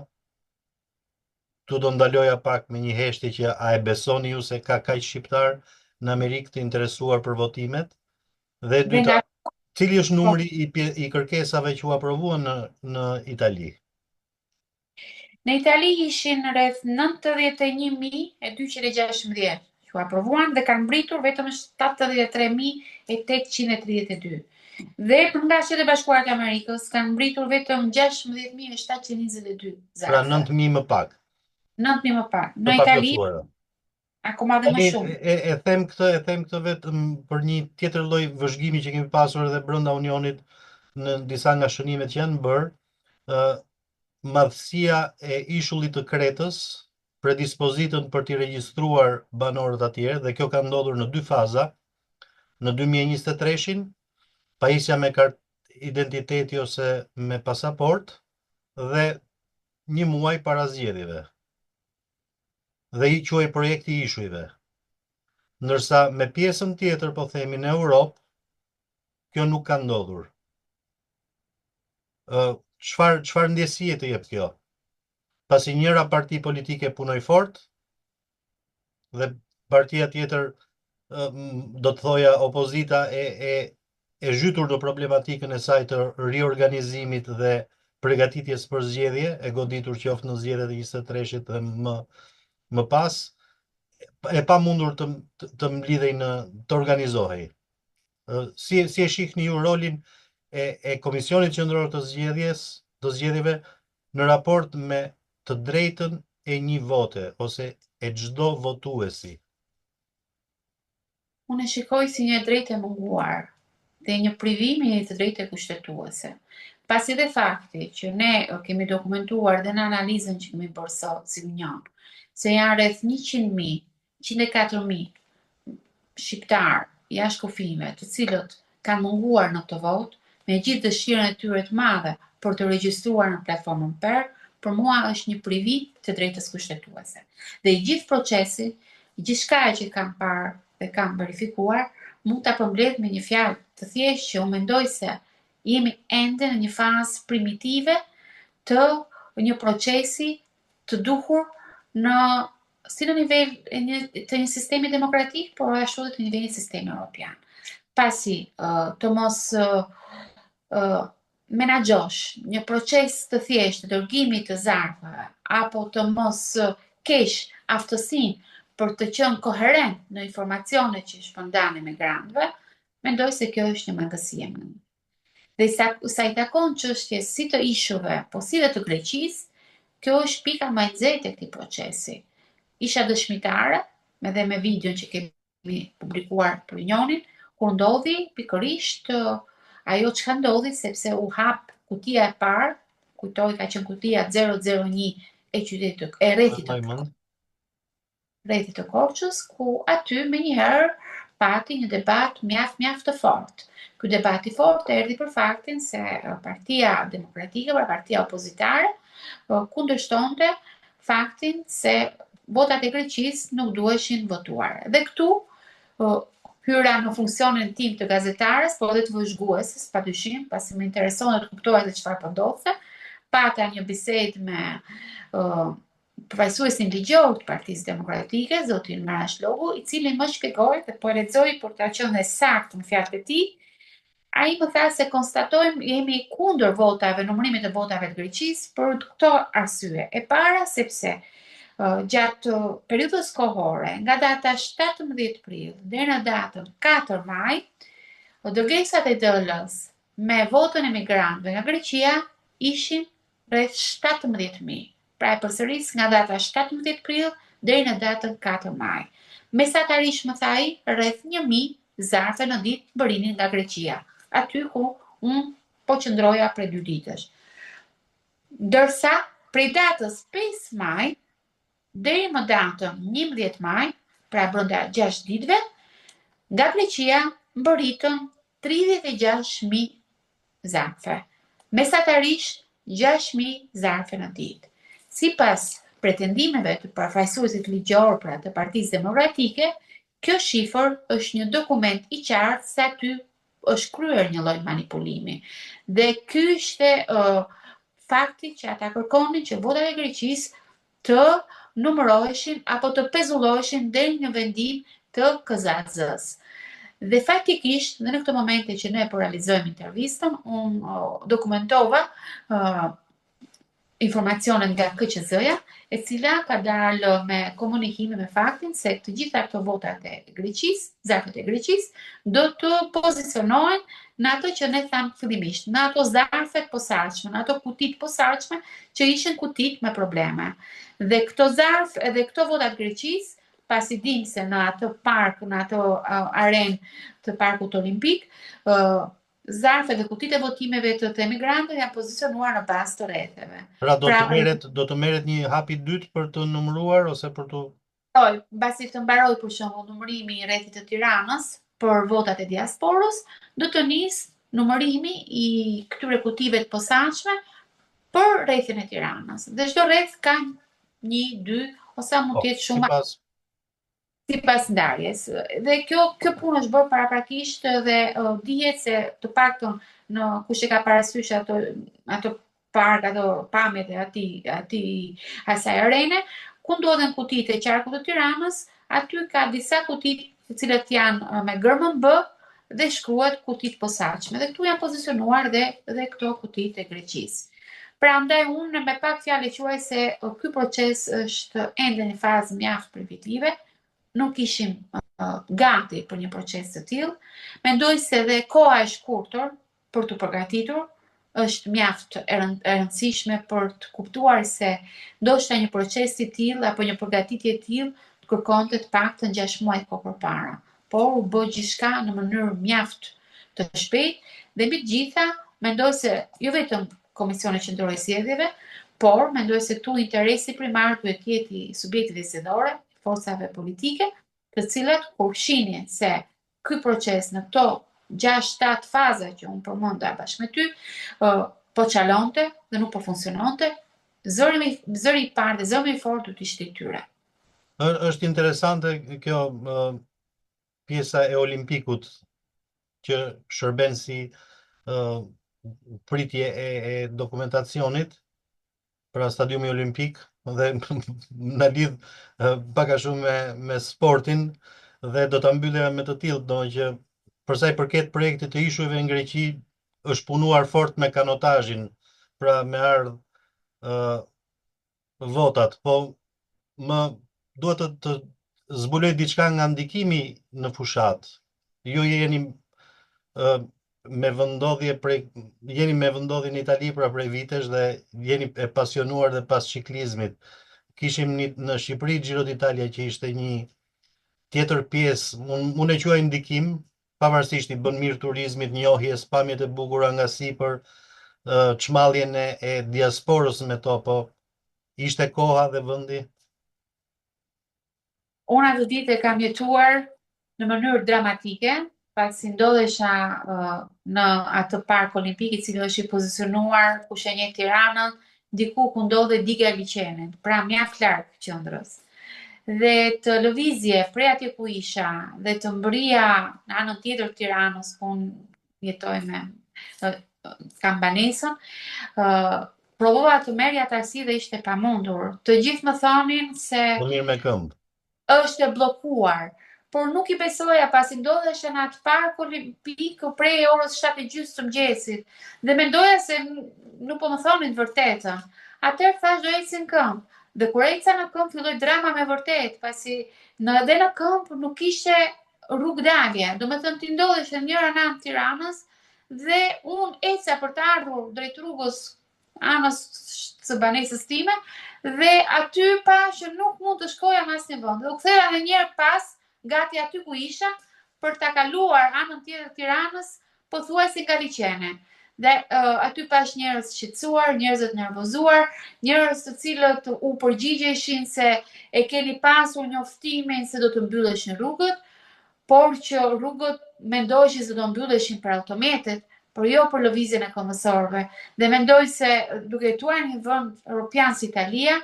Tu do ndaloja pak me një heshtje që a e besoni ju se ka kaq shqiptar në Amerikë të interesuar për votimet? Dhe dyta, cili është numri i kërkesave që u aprovuan në Itali? Në Itali ishin rreth 91.216 që u aprovuan dhe kanë mbritur vetëm 73.832. Dhe nga Shtetet e Bashkuara të Amerikës kanë mbritur vetëm 16.722 zakë. Pra 9.000 më pak. 9.000 më pak. Në Itali akoma dhe më shumë. E them këtë vetëm për një tjetër lloj vëzhgimi që kemi pasur edhe brenda Unionit në disa nga shënimet që janë bërë. Madhësia e ishullit të Kretës predispozitën për t'i regjistruar banorët atje, dhe kjo ka ndodhur në 2 faza. Në 2023-shin, pajisja me kartë identiteti ose me pasaport, dhe 1 muaj para zgjedhjeve. Dhe i quaj projekti i ishujve. Ndërsa me pjesën tjetër, po themi në Europë, kjo nuk ka ndodhur. Çfarë ndjesie të jep kjo? Pasi njëra parti politike punoi fort dhe partia tjetër, do të thoja opozita, e zhytur në problematikën e saj të riorganizimit dhe përgatitjes për zgjedhje, e goditur qoftë në zgjedhjet e 23-shit dhe më pas, e pamundur të mblidhej të organizohej. Si e shihni ju rolin e Komisionit Qendror të zgjedhjeve në raport me të drejtën e një vote ose e çdo votuesi? Unë e shikoj si një drejtë e munguar dhe një privim i të drejtë kushtetuese. Pasi dhe fakti që ne kemi dokumentuar dhe në analizën që kemi bërë sot si Union, se janë rreth 100.000, 104.000 shqiptar jashtë kufijve, të cilët kanë munguar në të votë, me gjithë dëshirën e tyre të madhe për të regjistruar në platformën PER, për mua është një privim të drejtës kushtetuese. Dhe i gjithë procesi, gjithçka që kam parë dhe kam verifikuar, mund ta përmbledh me një fjalë të thjeshtë që unë mendoj se jemi ende në një fazë primitive të një procesi të duhur si në nivel të një sistemi demokratik, por ashtu edhe të nivelit sistemi europian. Pasi të mos menaxhosh një proces të thjeshtë të dërgimit të zarfave apo të mos kesh aftësinë për të qenë koherent në informacionet që shpërndan emigrantëve, mendoj se kjo është një mangësi e madhe. Dhe sa i takon çështjes si të ishuve, po si dhe të Greqisë, kjo është pika më e nxehtë e këtij procesi. Isha dëshmitare, edhe me videon që kemi publikuar për Unionin, kur ndodhi pikërisht ajo çka ndodhi, sepse u hap kutia e parë, kujtoj ka qenë kutia 001 e rrethit të Korçës, ku aty menjëherë pati një debat mjaft të fortë. Ky debat i fortë erdhi për faktin se Partia Demokratike, pra partia opozitare, kundërshtonte faktin se votat e Greqisë nuk duheshin votuar. Dhe këtu hyra në funksionin tim të gazetares, po edhe të vëzhgueses, padyshim, pasi më intereson të kuptoja se çfarë po ndodhte, pata një bisedë me përfaqësuesin ligjor të Partisë Demokratike, zotin Marash Logu, i cili më shpjegoi dhe po e lexoj për ta qenë saktë në fjalët e tij. Ai më tha se konstatojmë jemi kundër votave, numërimit të votave të Greqisë për këto arsye. E para sepse gjatë periudhës kohore, nga data 17 prill deri në datën 4 maj, dërgesat e DL-s me votën e migrantëve nga Greqia ishin rreth 17.000. Pra e përsëris nga data 17 prill deri në datën 4 maj. Mesatarisht më tha ai rreth 1.000 zarfe në ditë bërinin nga Greqia, aty ku unë po qëndroja prej 2 ditësh. Ndërsa prej datës 5 maj deri më datën 11 maj, pra brenda 6 ditëve, nga Greqia mbërritën 36.000 zarfe. Mesatarisht 6.000 zarfe në ditë. Sipas pretendimeve të përfaqësuesit ligjor pra të Partisë Demokratike, kjo shifër është një dokument i qartë se aty është kryer një lloj manipulimi. Dhe ky ishte fakti që ata kërkonin që votat e Greqisë të numëroheshin apo të pezulloheshin deri në vendim të KZAZ-s. Dhe faktikisht, në këtë momente që ne po realizojmë intervistën, unë dokumentova informacionet nga KQZ-ja, e cila ka dalë me komunikime me faktin se të gjitha këto votat e Greqisë, zarfet e Greqisë, do të pozicionohen në ato që ne thamë fillimisht, në ato zarfet posaçme, në ato kutit posaçme që ishin kutit me probleme. Dhe këto zarf edhe këto votat Greqisë, pasi dim se në ato park, në ato arenë të parkut olimpik, zarfet dhe kutit e votimeve të emigrantëve janë pozicionuar në bazë të rretheve. Pra do të merret një hap i dytë për të numëruar ose për të mbasi të mbaroj për shembull numërimi i rrethit të Tiranës për votat e diasporës, do të nisë numërimi i këtyre kutive të posaçme për rrethin e Tiranës. Dhe çdo rreth ka 1, 2 ose mund të jetë shumë sipas ndarjes. Dhe kjo punë është bërë paraprakisht dhe dihet se të paktën në kush e ka parasysh ato park, ato pamjet e asaj arene, ku ndodhen kutitë e qarkut të Tiranës, aty ka disa kutit të cilët janë me gërmën B dhe shkruhet kutit posaçme. Dhe këtu janë pozicionuar dhe këto kutit e Greqisë. Prandaj unë me pak fjalë quaj se ky proces është ende në fazë mjaft privitive. Nuk ishim gati për një proces të tillë. Mendoj se dhe koha e shkurtër për të përgatitur është mjaft e rëndësishme për të kuptuar se ndoshta një proces i tillë apo një përgatitje e tillë të kërkonte të paktën 6 muaj kohë përpara. Por u bë gjithçka në mënyrë mjaft të shpejtë dhe mbi të gjitha mendoj se jo vetëm Komisioni Qendror i Zgjedhjeve, por mendoj se këtu interesi primar duhet të jetë i subjekteve zgjedhore, forcave politike, të cilat kur shihnin se ky proces në këto 6-7 faza që unë përmenda bashkë me ty, po çalonte dhe nuk po funksiononte, zëri i parë dhe zëri i fortë do të ishte i tyre. Është interesante kjo pjesa e Olimpikut që shërben si pritje e dokumentacionit pra stadiumi olimpik dhe në lidh pak a shumë me sportin dhe do ta mbyllja me të tillë, domethënë që për sa i përket projektit të ishujve në Greqi është punuar fort me kanotazhin, pra me ardh votat, po më duhet të zbuloj diçka nga ndikimi në fushat. Ju jeni me vendodhje jeni me vendodhje në Itali pra prej vitesh dhe jeni e pasionuar dhe pas ciklizmit. Kishim në Shqipëri Giro d'Italia që ishte një tjetër pjesë, unë e quaj ndikim, pavarësisht i bën mirë turizmit, njohjes, pamjet e bukura nga sipër, çmalljen e diasporës me to, po ishte koha dhe vendi. Unë atë ditë e kam jetuar në mënyrë dramatike, pasi ndodhesha në atë park olimpik i cili është i pozicionuar ku shenjet Tiranën, diku ku ndodhet diga e liçenit, pra mjaft larg qendrës. Dhe të lëvizje prej atje ku isha dhe të mbërija në anën tjetër të Tiranës ku unë jetoj kam banesën, Provova të merrja taksi dhe ishte pamundur. Të gjithë më thonin se Po mirë me këmbë. është e bllokuar, por nuk i besoja pasi ndodhesha në atë park olimpik prej orës 7:30 të mëngjesit dhe mendoja se nuk po më thonin të vërtetën. Atëherë thash do ecin këmbë. Dhe kur eca në këmbë filloi drama me vërtet, pasi edhe në këmbë nuk ishte rrugë dalje. Do me thënë ti ndodhesh në njëra anë të Tiranës dhe unë eca për të ardhur drejt rrugës anës së banesës time dhe aty pa që nuk mund të shkoja në asnjë vend. Dhe u ktheva edhe një herë pas gati aty ku isha për ta kaluar anën tjetër të Tiranës, pothuajse nga liçene. Dhe aty pash njerëz shqetësuar, njerëz të nervozuar, njerëz të cilët u përgjigjeshin se e keni pasur njoftimin se do të mbylleshin rrugët, por që rrugët mendoheshin se do mbylleshin për autometet, por jo për lëvizjen e kombësorëve. Dhe mendoj se duke jetuar në një vend europian si Italia,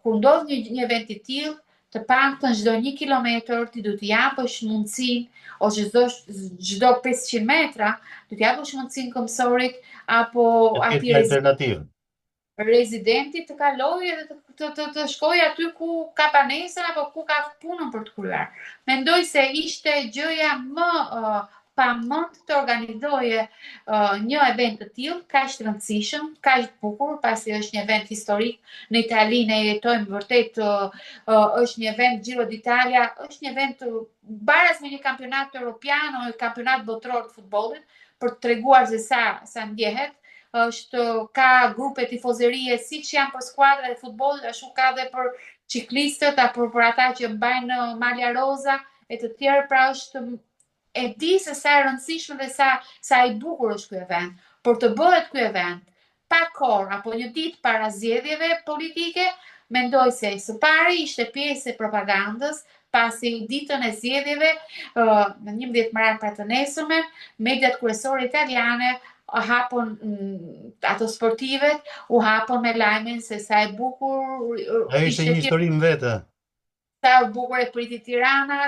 kur ndodh një event i tillë, të paktën çdo 1 kilometër ti do t'i japësh mundësinë ose çdo 500 metra do t'i japësh mundësinë kombësorit apo atij alternativë. Rezidentit të kalojë dhe të shkojë aty ku ka banesën apo ku ka punën për të kryer. Mendoj se ishte gjëja më pamend të organizoje një event të tillë, kaq të rëndësishëm, kaq të bukur, pasi është një event historik. Në Itali ne jetojmë vërtet, është një event Giro d'Italia, është një event baraz me një kampionat europian o një kampionat botëror të futbollit, për të treguar se sa ndjehet. Ka grupe tifozerie siç janë për skuadrat e futbollit, ashtu ka edhe për ciklistët apo për ata që mbajnë malja roza e të tjerë, pra është e di se sa e rëndësishme dhe sa i bukur është ky event. Por të bëhet ky event pa kohë apo një ditë para zgjedhjeve politike, mendoj se së pari ishte pjesë e propagandës, pasi ditën e zgjedhjeve, në 11 mars pra të nesërmen, mediat kryesore italiane hapën ato sportivet, u hapën me lajmin se sa e bukur ishte një histori në vete. Sa bukur e priti Tirana,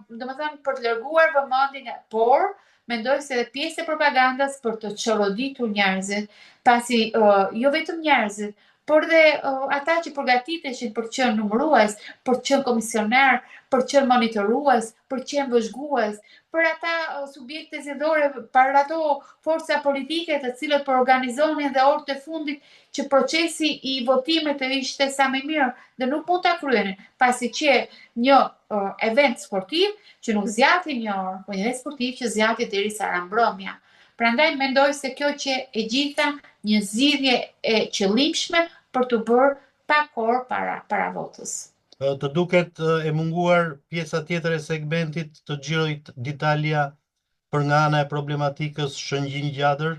domethënë për të larguar vëmendjen, por mendoj se edhe pjesë e propagandës për të çorroditur njerëzit, pasi jo vetëm njerëzit, por dhe ata që përgatiteshin për të qenë numërues, për të qenë komisioner, për të qenë monitorues, për të qenë vëzhgues, për ata subjekte zgjedhore, për ato forca politike të cilët po organizonin dhe orët e fundit që procesi i votimit të ishte sa më mirë dhe nuk mund ta kryenin, pasi që një event sportiv që nuk zgjati një orë, por një event sportiv që zgjati derisa ra mbrëmja. Prandaj mendoj se kjo që e gjitha një zgjidhje e qëllimshme për të bërë pa kohë para votës. Të duket e munguar pjesa tjetër e segmentit të Giro d'Italia për nga ana e problematikës Shëngjin-Gjadër?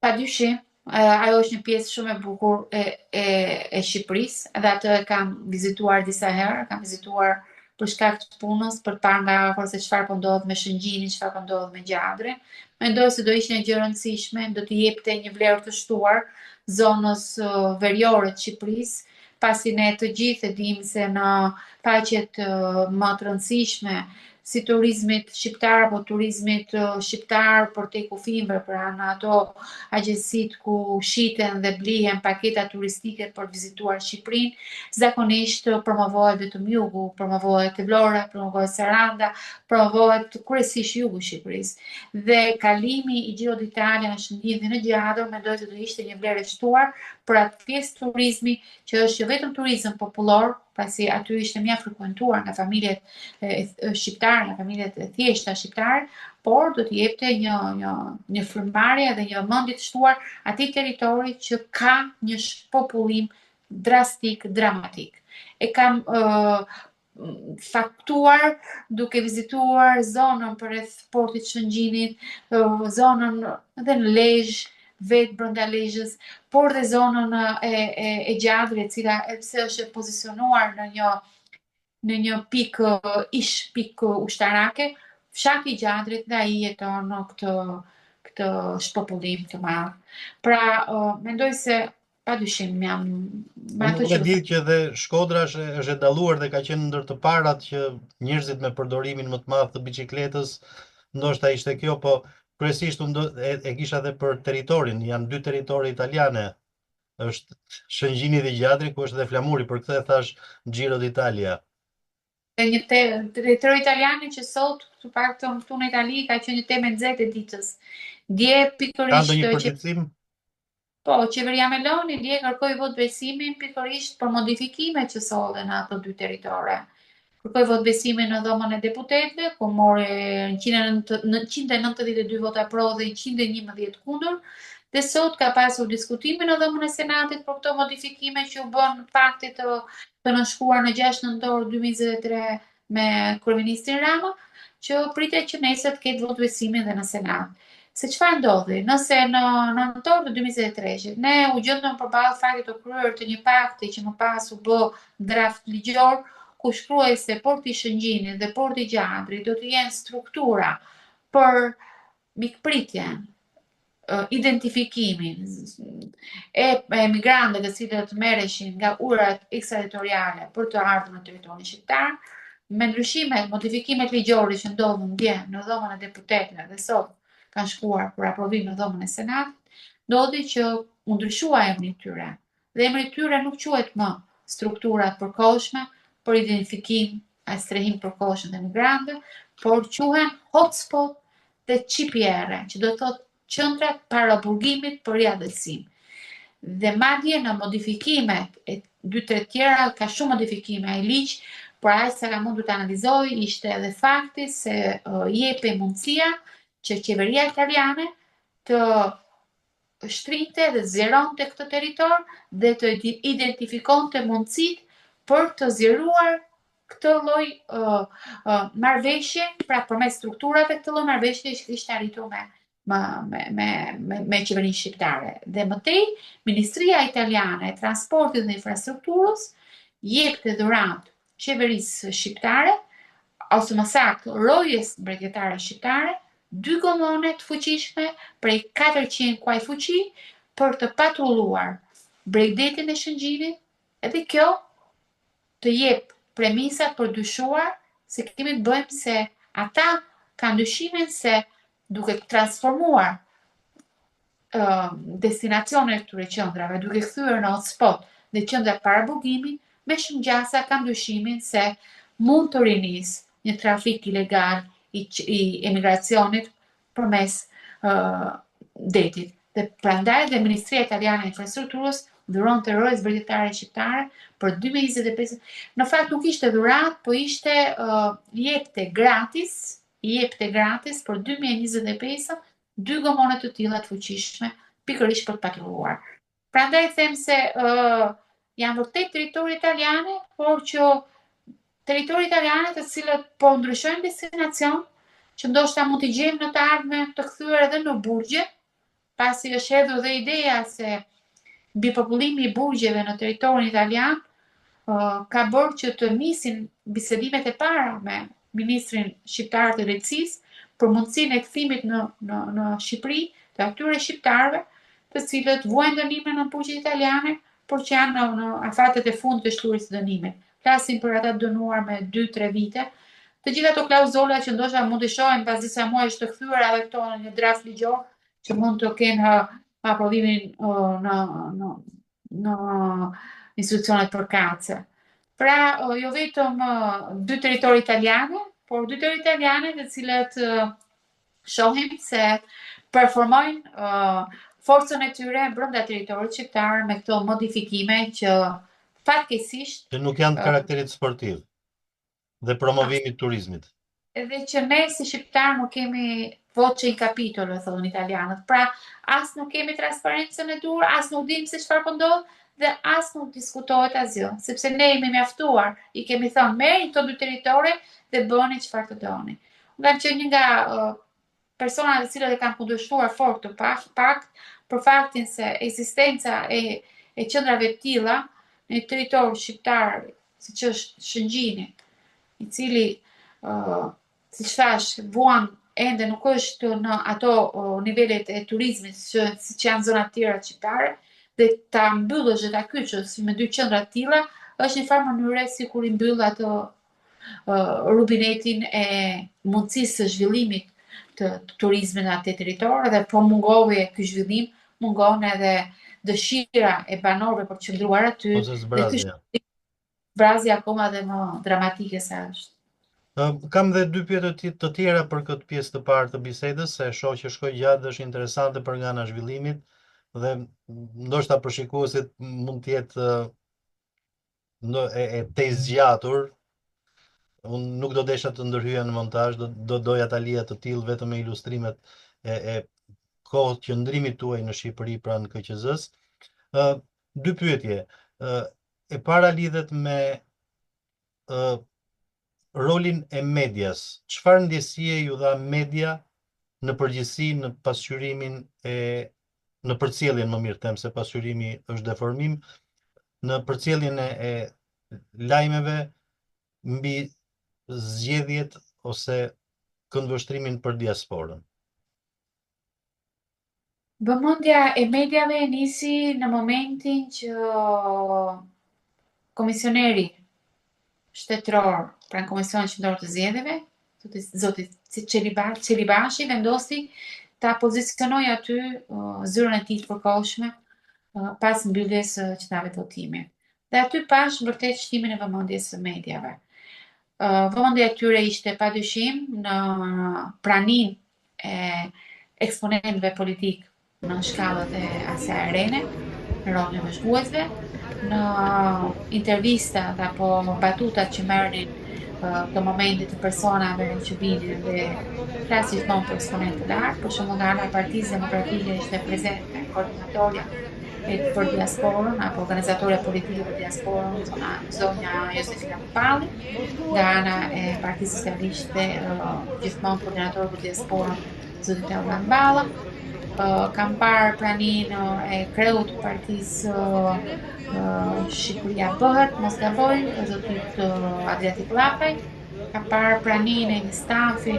Padyshim, ajo është një pjesë shumë e bukur e Shqipërisë, dhe atë e kam vizituar disa herë, kam vizituar për shkak të punës, për të parë nga afër se çfarë po ndodh me Shëngjinin, çfarë po ndodh me Gjadrin. Mendoj se do ishte një gjë e rëndësishme, do t'i jepte një vlerë të shtuar zonës veriore të Shqipërisë, pasi ne të gjithë e dimë se në faqet më të rëndësishme si turizmit shqiptar apo turizmit shqiptar për te kufimbre, pra në ato agjensit ku shiten dhe blihen paketa turistike për vizituar Shqipërinë, zakonisht promovohet vetëm jugu, promovohet Vlora, promovohet Saranda, promovohet kryesisht jugu i Shqipërisë. Dhe kalimi i Giro d'Italia në Shëngjin në Gjadër, mendoj se do ishte një vlerë e shtuar për atë pjesë turizmi që është jo vetëm turizëm popullor, pasi aty ishte mjaft frekuentuar nga familjet shqiptare, nga familjet e thjeshta shqiptare, por do t'i jepte një frymëmarrje dhe një vëmendje të shtuar atij territori që ka një popullim drastik, dramatik. E kam faktuar duke vizituar zonën përreth portit Shëngjinit, zonën edhe në Lezhë, vetë brenda Lezhës, por dhe zonën e Gjadrit, e cila pse është pozicionuar në një pikë ushtarake, fshati i Gjadrit dhe ai jeton në këtë shpopullim të madh. Pra, mendoj se padyshim jam me ato që di që dhe Shkodra është e dalluar dhe ka qenë ndër të parat që njerëzit me përdorimin më të madh të biçikletës, ndoshta ishte kjo, po kryesisht e kisha edhe për territorin, janë 2 territore italiane. Është Shëngjini dhe Gjatri, ku është dhe Flamuri, për këtë e thash Giro d'Italia. Një territor italiane që sot, të paktën këtu në Itali, ka qenë një temë nxehtë e ditës. Dje Ka pikërisht ndonjë përgjithësim? Po, qeveria Meloni dje kërkoi vot besimin pikërisht për modifikimet që sollen në ato 2 territore. Kërkoi vot besimin në dhomën e deputetëve, ku mori 192 vota pro dhe 111 kundër, dhe sot ka pasur diskutimin në dhomën e Senatit për këto modifikime që u bën fakti të nënshkruar në 6 nëntor 2023 me kryeministrin Rama, që pritet që nesër të ketë vot besimin dhe në Senat. Se çfarë ndodhi? Nëse në nëntor të 2023 ne u gjendëm përballë faktit të kryer të një pakti që më pas u bë draft ligjor, ku shkruaj se porti Shëngjinit dhe porti Gjatrit do të jenë struktura për mikpritjen, identifikimin e emigrantëve të cilët merreshin nga urat ekstraterritoriale për të ardhur në territorin shqiptar, me ndryshimet, modifikimet ligjore që ndodhën dje në dhomën e deputetëve dhe sot kanë shkuar për aprovim në dhomën e Senatit, ndodhi që u ndryshua emri i tyre. Dhe emri i tyre nuk quhet më strukturat përkohshme për identifikim e strehim përkohshëm të emigrantëve, por quhen hotspot dhe CPR, që do të thotë qendrat para burgimit për riadësim. Dhe madje në modifikimet e 2-3 tjera ka shumë modifikime ai ligj, por aq sa ka mundur të analizoj ishte edhe fakti se jepe mundësia që qeveria italiane të shtrinte dhe zjeronte këtë territor dhe të identifikonte mundësitë për të zjeruar këtë lloj marrëveshje, pra përmes strukturave këtë lloj marrëveshje që kishte arritur me qeverinë shqiptare. Dhe mëtej, Ministria Italiane e Transportit dhe Infrastrukturës jepte dhuratë qeverisë shqiptare, ose më saktë rojes mbretërore shqiptare, 2 gomone të fuqishme prej 400 kuaj fuqi për të patrulluar bregdetin e Shëngjinit, edhe kjo të jep premisat për dyshuar se kemi të bëjmë se ata kanë dyshimin se duke transformuar destinacionet këtyre qendrave, duke kthyer në hotspot dhe qendra para burgimit, me shumë gjasa kanë dyshimin se mund të rinisë një trafik ilegal i emigracionit përmes detit. Dhe prandaj dhe Ministria Italiane e Infrastrukturës dhuronte rojes mbretërore shqiptare për 2025. Në fakt nuk ishte dhuratë, po ishte jepte gratis për 2025 2 gomone të tilla të fuqishme pikërisht për të patrulluar. Prandaj them se janë vërtet territori italiane, por që territori italiane të cilët po ndryshojnë destinacion, që ndoshta mund t'i gjejmë në të ardhmen të kthyer edhe në burgje, pasi është hedhur dhe ideja se mbipopëllimi i burgjeve në territorin italian ka bërë që të nisin bisedimet e para me ministrin shqiptar të drejtësisë për mundësinë e kthimit në Shqipëri të atyre shqiptarëve të cilët vuajnë dënime në burgjet italiane, por që janë në afatet e fundit të shkruarisë së dënimit. Flasim për ata dënuar me 2-3 vite. Të gjitha ato klauzola që ndoshta mund të shohin pas disa muajsh të kthyer edhe këto në një draft ligjor që mund të kenë aprovimin në institucionet përkatëse. Pra, jo vetëm 2 territori italiane, por 2 territori italiane të cilët shohim se performojnë forcën e tyre brenda territorit shqiptar me këto modifikime që fatkeqësisht që nuk janë karakterit sportiv dhe promovimit turizmit. Edhe që ne si shqiptar nuk kemi voce in capitolo, thonë italianët. Pra, as nuk kemi transparencën e dur, as nuk dimë se çfarë po ndodh dhe as nuk diskutohet asgjë, sepse ne jemi mjaftuar, i kemi thënë merrni këto 2 territore dhe bëni çfarë të doni. Nga që një nga personat të cilët e kanë kundërshtuar fort të pakt për faktin se ekzistenca e qendrave të tilla në territor shqiptar, siç është Shëngjini, i cili siç thash, vuan ende nuk është në ato nivelet e turizmit siç janë zonat tjera shqiptare, dhe ta mbyllësh dhe ta kyçësh me 2 qendra të tilla është një farë mënyre si kur i mbyll ato rubinetin e mundësisë së zhvillimit të turizmit në atë territor dhe po mungove ky zhvillim, mungon edhe dëshira e banorëve për të qëndruar aty ose dhe ky zbrazja. zbrazje akoma dhe më dramatike se është. Kam dhe dy pyetje të tjera për këtë pjesë të parë të bisedës, se shoh që shkoj gjatë dhe është interesante për nga ana zhvillimit dhe ndoshta për shikuesit mund të jetë e te zgjatur. Unë nuk do desha të ndërhyja në montazh, doja ta lija të tillë vetëm me ilustrimet e kohët qëndrimit tuaj në Shqipëri pranë KQZ-s. Dy pyetje. E para lidhet me rolin e medias. Çfarë ndjesie ju dha media në përgjithësi në pasqyrimin në përcjelljen, më mirë them, se pasqyrimi është deformim, në përcjelljen e lajmeve mbi zgjedhjet ose këndvështrimin për diasporën? Vëmendja e mediave nisi në momentin që komisioneri shtetëror pranë Komisionit Qendror të Zgjedhjeve, zoti Çelibashi vendosi ta pozicionojë aty zyrën e tij të përkohshme pas mbylljes së qendrave të votimit. Dhe aty pash vërtet shtimin e vëmendjes së mediave. Vëmendja e tyre ishte padyshim në praninë e eksponentëve politik në shkallët e asaj arene, në rolin e vëzhguesve, në intervistat apo batutat që merrnin të momentit të personave që vinin dhe flasin gjithmonë për eksponentë të lartë, për shembull nga ana e Partisë Demokratike ishte prezente koordinatorja për diasporën apo organizatorja politike për diasporën, zonja Josefina Topalli, nga ana e Partisë Socialiste gjithmonë koordinator për diasporën zoti Teoman Balla. Kam parë praninë e kreut të Partisë Shqipëria Bëhet, mos gaboj, zotit Adriatik Llapaj. Kam parë praninë e një stafi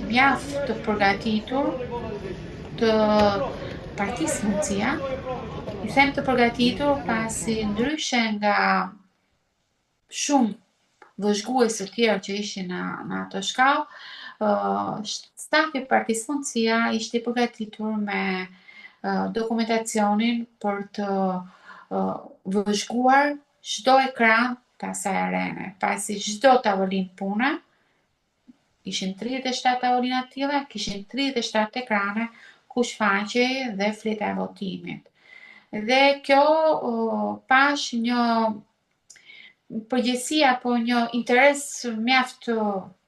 mjaft të përgatitur të Partisë Mundësia. I them të përgatitur pasi ndryshe nga shumë vëzhgues të tjerë që ishin në ato shkallë, stafi i Partisë Mundësia ishte i përgatitur me dokumentacionin për të vëzhguar çdo ekran të asaj arene, pasi çdo tavolinë pune, ishin 37 tavolina të tilla, kishin 37 ekrane ku shfaqej dhe fleta e votimit. Dhe kjo pash një përgjegjësi apo një interes mjaft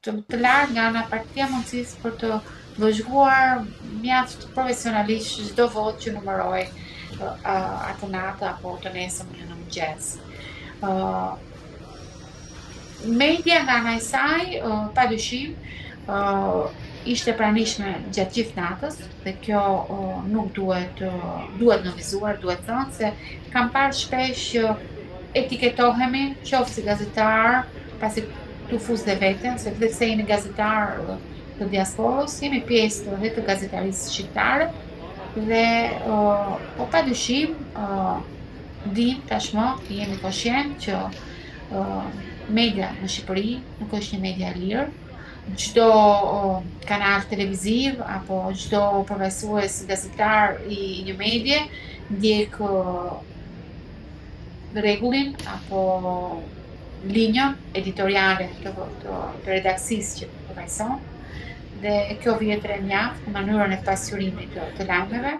të lartë nga ana Partia Mundësisë për të vëzhguar mjaft profesionalisht çdo votë që numëroi atë natë apo të nesërmen në mëngjes. Media nga ana e saj, padyshim, ishte pranishme gjatë gjithë natës dhe kjo nuk duhet nënvizuar, duhet thënë se kam parë shpesh etiketohemi qoftë si gazetar, pasi tu fus dhe veten, se vetë se jemi gazetar të diasporës, jemi pjesë dhe të gazetarisë shqiptare dhe po padyshim dim tashmë, jemi koshient që media në Shqipëri nuk është një media e lirë. Çdo kanal televiziv apo çdo përfaqësues gazetar i një medie ndjek rregullin apo linjën editoriale të redaksisë që përfaqëson dhe kjo vjet re mjaft në mënyrën e pasqyrimit të lajmeve,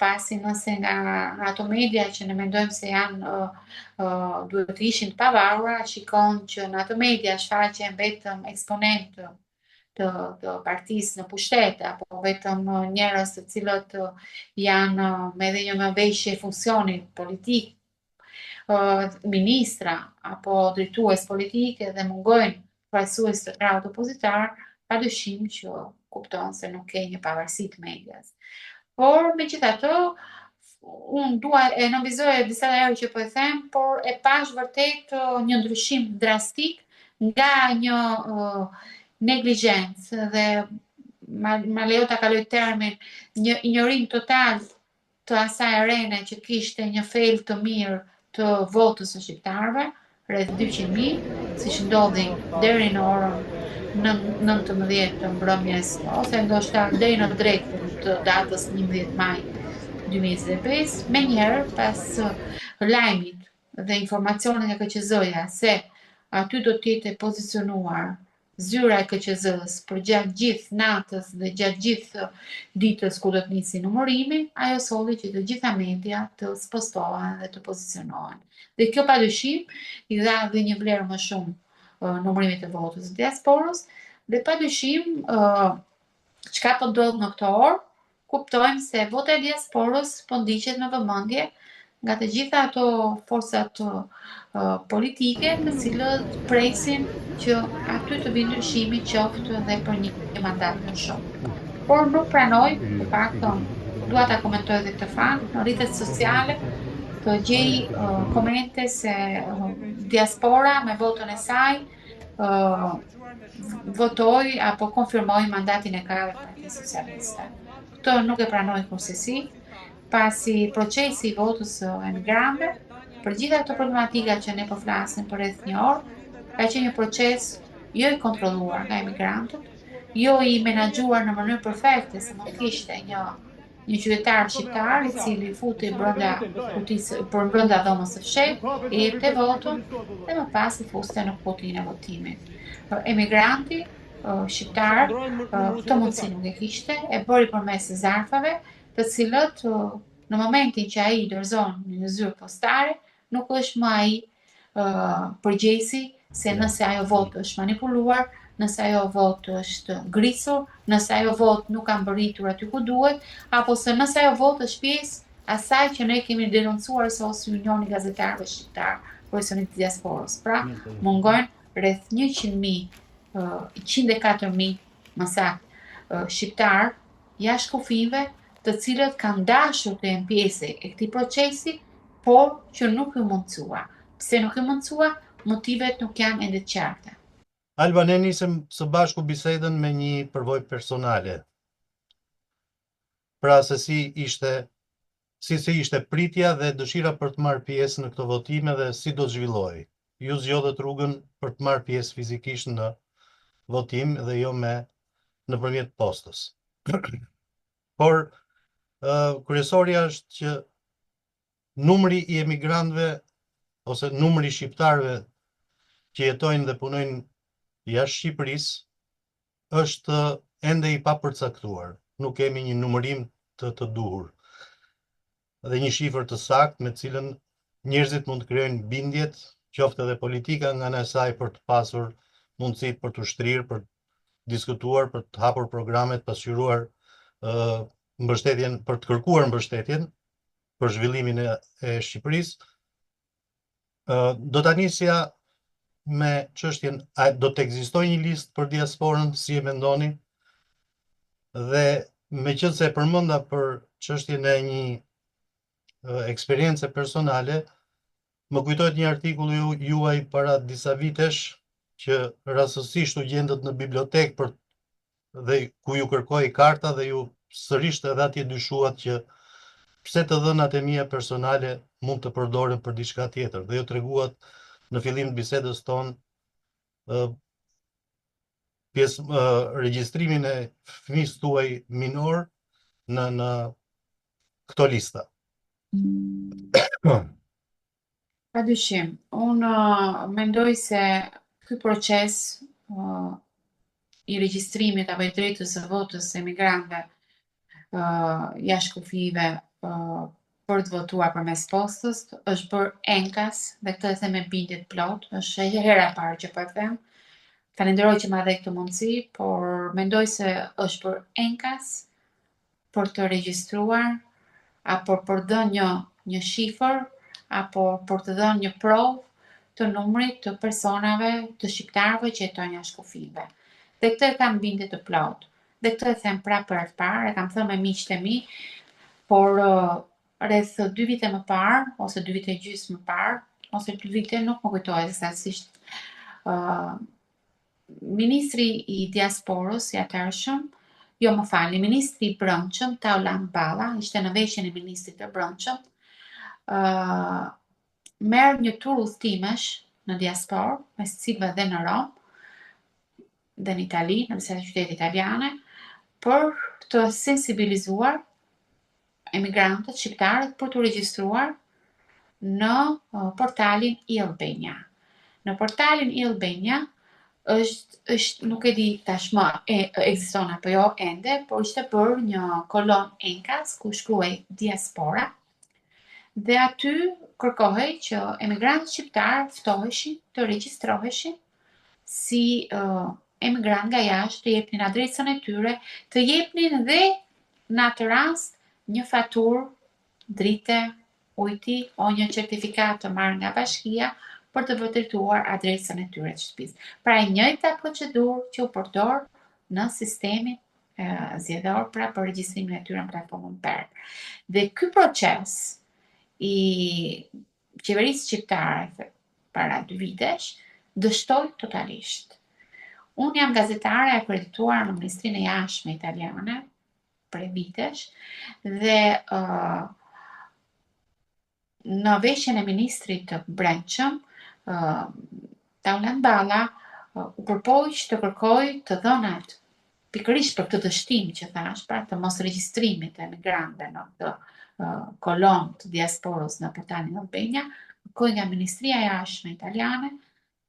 pasi nëse nga ato media që ne mendojmë se janë duhet të ishin të pavarura, shikon që në ato media shfaqen vetëm eksponentë të partisë në pushtet apo vetëm njerëz të cilët janë me edhe një veshje funksioni politik, ministra apo drejtues politike dhe mungojnë përfaqësues të krahut opozitar, padyshim që kupton se nuk ke një pavarësi të medias. Por megjithatë, unë dua e nënvizoj disa herë që po e them, por e pash vërtet një ndryshim drastik nga një neglizhencë dhe ma lejo ta kaloj termin një injorim total të asaj arene që kishte një fel të mirë të votës së shqiptarëve, rreth 200.000, siç ndodhi deri në orën 19 të mbrëmjes, ose ndoshta deri në drekën të datës 11 maj 2025, menjëherë pas lajmit dhe informacionit nga KQZ-ja se aty do të jetë pozicionuar zyra e KQZ-s për gjatë gjithë natës dhe gjatë gjithë ditës ku do të nisi numërimi, ajo solli që të gjitha media të spostohen dhe të pozicionohen. Dhe kjo padyshim i dha dhe një vlerë më shumë numërimit të votës të diasporës, dhe padyshim çka po ndodh në këto orë, kuptojmë se vota e diasporës po ndiqet me vëmendje nga të gjitha ato forcat politike të cilët presin që aty të vinë ndryshimi qoftë dhe për një mandat më shumë. Por nuk pranoj, të paktën dua ta komentoj edhe këtë fakt, në rrjetet sociale të gjej komente se diaspora me votën e saj votoi apo konfirmoi mandatin e krave të Partisë Socialiste. Këtë nuk e pranoj kurrësi, pasi procesi i votës së emigrantëve, për gjitha këto problematika që ne po flasim për rreth një orë, ka qenë një proces jo i kontrolluar nga emigrantët, jo i menaxhuar në mënyrë perfekte, se mund kishte një qytetar shqiptar i cili futej brenda kutisë për brenda dhomës së fshehtë, i jepte votën dhe më pas i fuste në kutinë e votimit. Emigranti shqiptar këtë mundësi nuk e kishte, e bëri përmes zarfave, të cilët në momentin që ai dorëzon një zyrë postare, nuk është më ai përgjegjësi se nëse ajo votë është manipuluar, nëse ajo votë është ngrisur, nëse ajo votë nuk ka mbërritur aty ku duhet, apo se nëse ajo votë është pjesë asaj që ne kemi denoncuar si Unioni Gazetarëve Shqiptar, profesionistë diasporës. Pra, mungojnë rreth 100.000, 104.000 më saktë shqiptar jashtë kufive, të cilët kanë dashur të jenë pjesë e këtij procesi, por që nuk u mundësua. Pse nuk u mundësua? Motivet nuk janë ende të qarta. Alba, ne nisëm së bashku bisedën me një përvojë personale. Pra se si ishte pritja dhe dëshira për të marrë pjesë në këto votime dhe si do të zhvillohej. Ju zgjodhët rrugën për të marrë pjesë fizikisht në votim dhe jo nëpërmjet postës. Por kryesorja është që numri i emigrantëve ose numri i shqiptarëve që jetojnë dhe punojnë jashtë Shqipërisë është ende i papërcaktuar. Nuk kemi një numërim të duhur dhe një shifër të saktë me cilën njerëzit mund të krijojnë bindjet, qoftë edhe politika nga ana e saj për të pasur mundësitë për të shtrirë, për të diskutuar, për të hapur programe, të pasqyruar mbështetjen, për të kërkuar mbështetjen për zhvillimin e Shqipërisë. Do ta nisja me çështjen, a do të ekzistojë një listë për diasporën, si e mendoni? Dhe meqense e përmenda për çështjen e një eksperiencë personale, më kujtohet një artikull juaj para disa vitesh që rastësisht u gjendët në bibliotekë dhe ku ju kërkoi karta dhe ju sërish edhe atje dyshuat që pse të dhënat e mia personale mund të përdoren për diçka tjetër, dhe ju treguat në fillim të bisedës tonë regjistrimin e fëmijës tuaj minor në këto lista. Padyshim, unë mendoj se ky proces i regjistrimit apo i drejtës së votës së emigrantëve jashtë kufive për të votuar përmes postës është bërë enkas, dhe këtë e them me bindje të plotë, është hera e parë që po e them. Falenderoj që ma dhe këtë mundësi, por mendoj se është bërë enkas për të regjistruar apo për të dhënë një shifër apo për të dhënë një provë të numrit të personave, të shqiptarëve që jetojnë jashtë kufive. Dhe këtë e kam bindje të plotë. Dhe këtë e them prapë për herë të parë, e kam thënë me miqtë e mi, por rreth 2 vite më parë, ose 2 vite e gjysmë më parë, ose 2 vite, nuk më kujtohet eksaktësisht, ministri i diasporës i atërshëm, ministri i brendshëm, Taulan Balla, ishte në veshjen e ministrit të brendshëm, merr një tur udhëtimesh në diasporë, me cilëve dhe në Rom, dhe në Itali, në disa qytete italiane, për të sensibilizuar emigrantët shqiptarët për të regjistruar në portalin e-Albania. Në portalin e-Albania është nuk e di tashmë ekziston apo jo ende, por ishte bërë një kolon enkas ku shkruaj diaspora dhe aty kërkohej që emigrantët shqiptarë ftoheshin të regjistroheshin si emigrant nga jashtë, të jepnin adresën e tyre, të jepnin dhe në atë rast një faturë drite, ujti o një certifikat të marrë nga bashkia për të vërtetuar adresën e tyre të shtëpisë. Pra e njëjta procedurë që u përdor në sistemin zgjedhor pra për regjistrimin e tyre në platformën PER. Dhe ky proces i qeverisë shqiptare para 2 vitesh dështoi totalisht. Unë jam gazetare e akredituar në Ministrinë e Jashtme italiane për vitesh dhe në veshjen e ministrit të brendshëm, Taulan Balla u përpoq të kërkoj të dhënat pikërisht për këtë dështim që thash, pra të mos regjistrimit të emigrantëve në këtë kolon të diasporës në portalin Albania, kërkoj nga Ministria e Jashtme italiane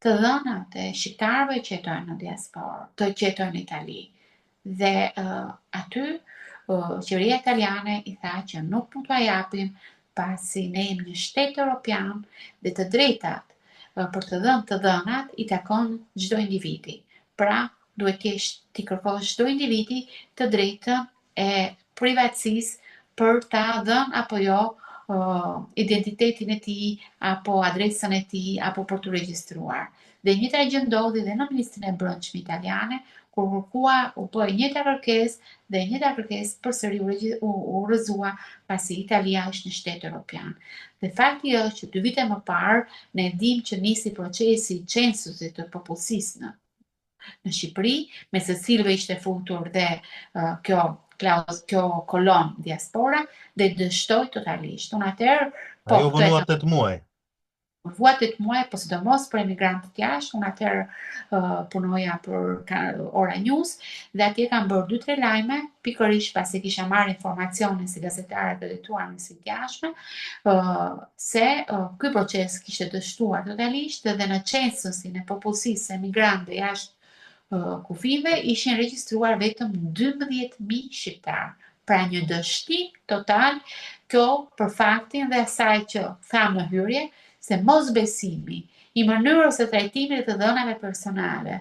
të dhënat e shqiptarëve që jetojnë në diasporë, të që jetojnë në Itali. Dhe aty qeveria italiane i tha që nuk mund t'ua japim pasi ne jemi një shtet europian dhe të drejtat për të dhënë të dhënat i takon çdo individi. Pra, duhet t'i kërkosh çdo individi të drejtën e privatësisë për ta dhënë apo jo identitetin e tij apo adresën e tij apo për të regjistruar. Dhe njëjta gjë ndodhi dhe në Ministrinë e Brendshme italiane, kur u bëi njëjta kërkesë dhe njëjta kërkesë përsëri u rrëzua pasi Italia është një shtet europian. Dhe fakti është që 2 vite më parë ne dim që nisi procesi i censusit të popullsisë në Shqipëri, me së cilëve ishte futur dhe kjo kolon diaspora dhe dështoi totalisht. Unë atëherë Ajo vënua 8 muaj. Vua 8 muaj, po sidomos për emigrantët jashtë, unë atëherë punoja për Ora News dhe atje kam bërë 2-3 lajme, pikërisht pasi kisha marrë informacionin si gazetare akredituar në si jashtme, se ky proces kishte dështuar totalisht dhe në censusin e popullsisë emigrantëve jashtë kufive ishin regjistruar vetëm 12.000 shqiptarë. Pra një dështim total, kjo për faktin dhe asaj që tham në hyrje, se mosbesimi i mënyrës së trajtimit të dhënave personale,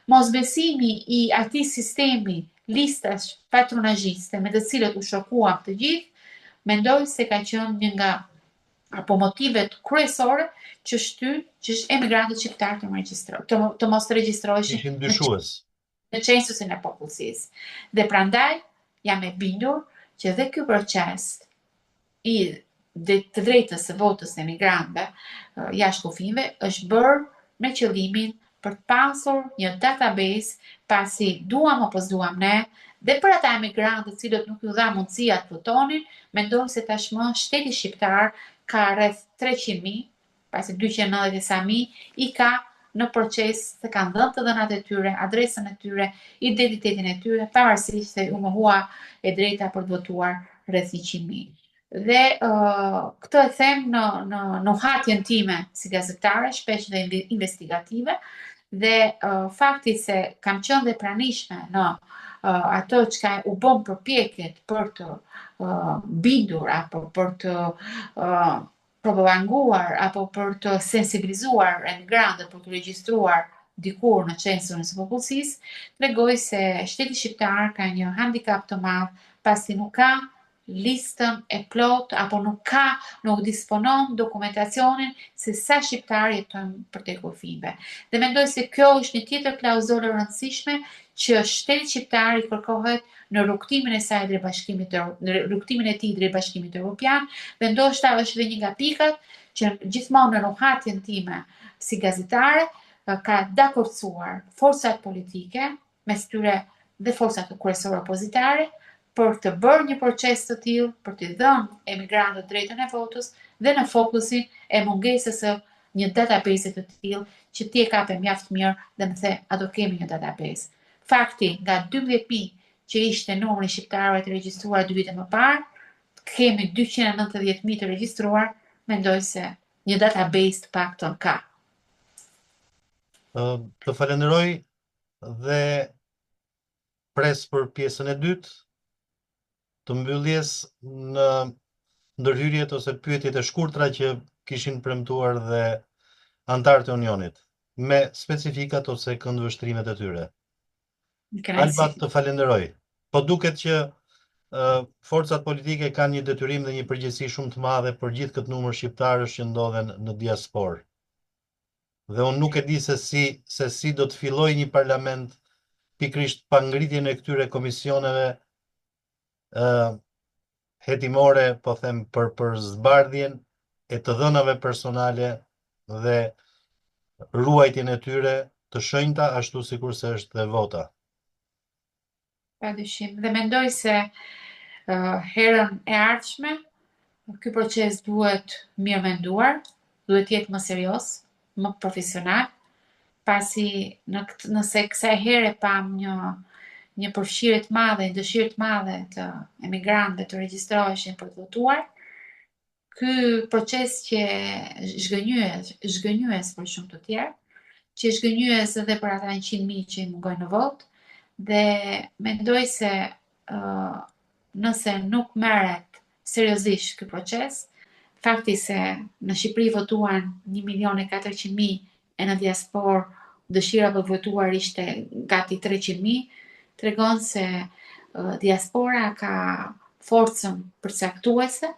mosbesimi i atij sistemi listash patronazhiste me të cilët u shokuam të gjithë, mendoj se ka qenë një nga apo motivet kryesore që shtyn që emigrantët shqiptarë të mos regjistroheshin Ishin dyshues në censusin e popullsisë. Dhe prandaj jam e bindur që dhe ky proces i të drejtës së votës në emigrantëve jashtë kufive është bërë me qëllimin për të pasur një database pasi duam apo s'duam ne, dhe për ata emigrantët cilët nuk ju dha mundësia të votonin, mendoj se tashmë shteti shqiptar ka rreth 300.000, pasi 290.000 i ka në proces se kanë dhënë të dhënat e tyre, adresën e tyre, identitetin e tyre, pavarësisht se u mohua e drejta për të votuar rreth 100.000. Dhe këtë e them në nuhatjen time si gazetare, shpesh dhe investigative, dhe fakti se kam qenë dhe pranishme në ato që u bën përpjekjet për të bindur apo për të propaganduar apo për të sensibilizuar emigrantët për të regjistruar dikur në censusin e popullsisë, tregoj se shteti shqiptar ka një handicap të madh pasi nuk ka listën e plot apo nuk disponon dokumentacionin se sa shqiptarë jetojnë përtej kufive. Dhe mendoj se kjo është një tjetër klauzulë e rëndësishme që shteti shqiptar i kërkohet në rrugtimin e saj drejt rrugtimin e tij drejt Bashkimit Evropian, dhe ndoshta është edhe një nga pikat që gjithmonë në nuhatjen time si gazetare ka dakordsuar forcat politike, mes tyre dhe forcat kryesore opozitare, për të bërë një proces të tillë, për të dhënë emigrantët drejtën e votës dhe në fokusin e mungesës së një database të tillë që ti e kape mjaft mirë dhe më the, a do kemi një database. Fakti, nga 12.000 që ishte numri shqiptarëve të regjistruar 2 vite më parë, kemi 290.000 të regjistruar, mendoj se një database të paktën ka. Të falenderoj dhe pres për pjesën e dytë të mbylljes në ndërhyrjet ose pyetjet e shkurtra që kishin premtuar dhe antarët e Unionit, me specifikat ose këndvështrimet e tyre. Alba, të falenderoj. Po duket që forcat politike kanë një detyrim dhe një përgjegjësi shumë të madhe për gjithë këtë numër shqiptarësh që ndodhen në diasporë. Dhe unë nuk e di se si do të filloj një parlament pikrisht pa ngritjen e këtyre komisioneve hetimore, po them për zbardhjen e të dhënave personale dhe ruajtjen e tyre të shenjta, ashtu sikur se është dhe vota. Padyshim. Dhe mendoj se herën e ardhshme ky proces duhet mirë menduar, duhet jetë më serioz, më profesional, pasi nëse kësaj here pam një përfshirje të madhe, një dëshirë të madhe të emigrantëve të regjistroheshin për të votuar, ky proces që zhgënjyes për shumë të tjerë, që zhgënjyes edhe për ata 100.000 që i mungojnë në votë, dhe mendoj se nëse nuk merret seriozisht ky proces, fakti se në Shqipëri votuan 1.400.000 e në diasporë dëshira për votuar ishte gati 300.000, tregon se diaspora ka forcën përcaktuese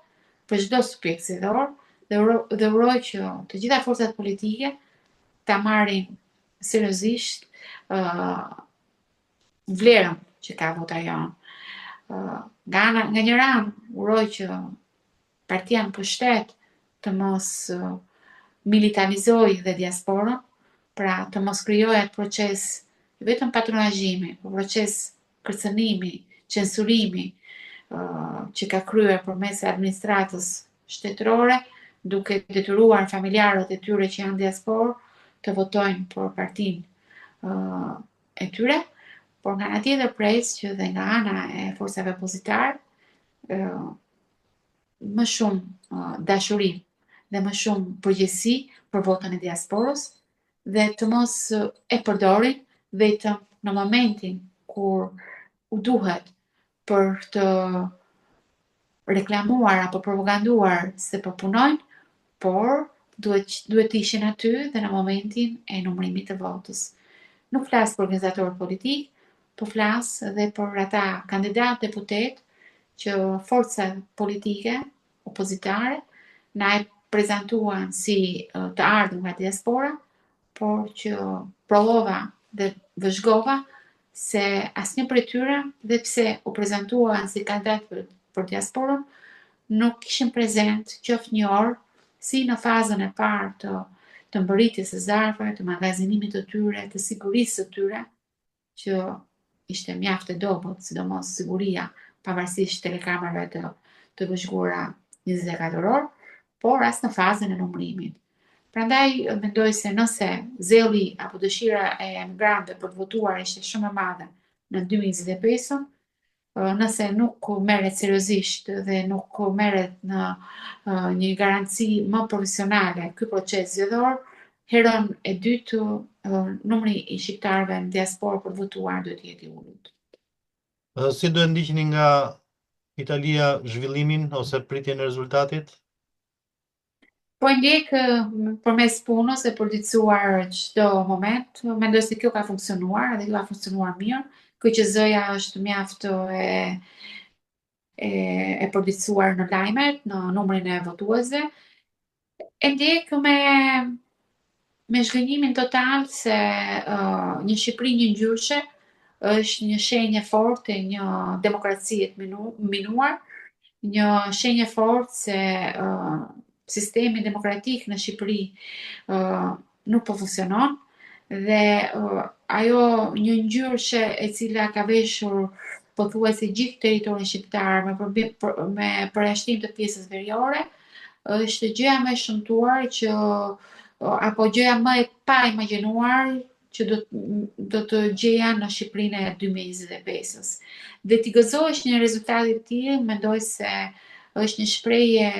për çdo subjekt zgjedhor dhe uroj që të gjitha forcat politike ta marrin seriozisht vlerën që ka vota jonë. Nga një ranë uroj që partia në pushtet të mos militarizoj dhe diasporën, pra të mos krijojë atë proces vetëm patronazhimi, por proces kërcënimi, censurimi që ka kryer përmes administratës shtetërore, duke detyruar familjarët e tyre që janë diasporë të votojnë për partinë e tyre, por nga ana tjetër pres që dhe nga ana e forcave opozitare më shumë dashuri dhe më shumë përgjegjësi për votën e diasporës dhe të mos e përdorin vetëm në momentin kur u duhet për të reklamuar apo propaganduar se po punojnë, por duhet të ishin aty dhe në momentin e numërimit të votës. Nuk flas për organizatorët politik, po flas edhe për ata kandidatë deputet që forcat politike opozitare na e prezantuan si të ardhur nga diaspora, por që provova dhe vëzhgova se asnjë prej tyre, dhe pse u prezantuan si kandidat për diasporën, nuk kishin prezent qoftë një orë si në fazën e parë të mbërritjes së zarfeve, të magazinimit të tyre, të sigurisë së tyre, që ishte mjaft e dobët, sidomos siguria, pavarësisht telekamerave të vëzhguara 24 orë, por as në fazën e numërimit. Prandaj mendoj se nëse zelli apo dëshira e emigrantëve për të votuar ishte shumë e madhe në 2025, nëse nuk merret seriozisht dhe nuk merret në një garanci më profesionale ky proces zgjedhor, herën e dytë numri i shqiptarëve në diasporë për të votuar duhet të jetë i ulët. Si do e ndiqni nga Italia zhvillimin ose pritjen e rezultatit? Po e ndjek përmes punës e përditësuar çdo moment, mendoj se kjo ka funksionuar dhe kjo ka funksionuar mirë. KQZ-ja është mjaft e përditësuar në lajmet, në numrin e votuesve. E ndjek me zhgënjimin total se një Shqipëri një ngjyrëshe është një shenjë e fortë e një demokracie të minuar, një shenjë e fortë se sistemi demokratik në Shqipëri nuk po funksionon dhe ajo një ngjyrëshe e cila ka veshur pothuajse gjithë territorin shqiptar me përjashtim të pjesës veriore, është gjëja më e shëmtuar që apo gjëja më e pa imagjinuar që do të gjeja në Shqipërinë e 2025-s. Dhe t'i gëzohesh një rezultati të tillë, mendoj se është një shprehje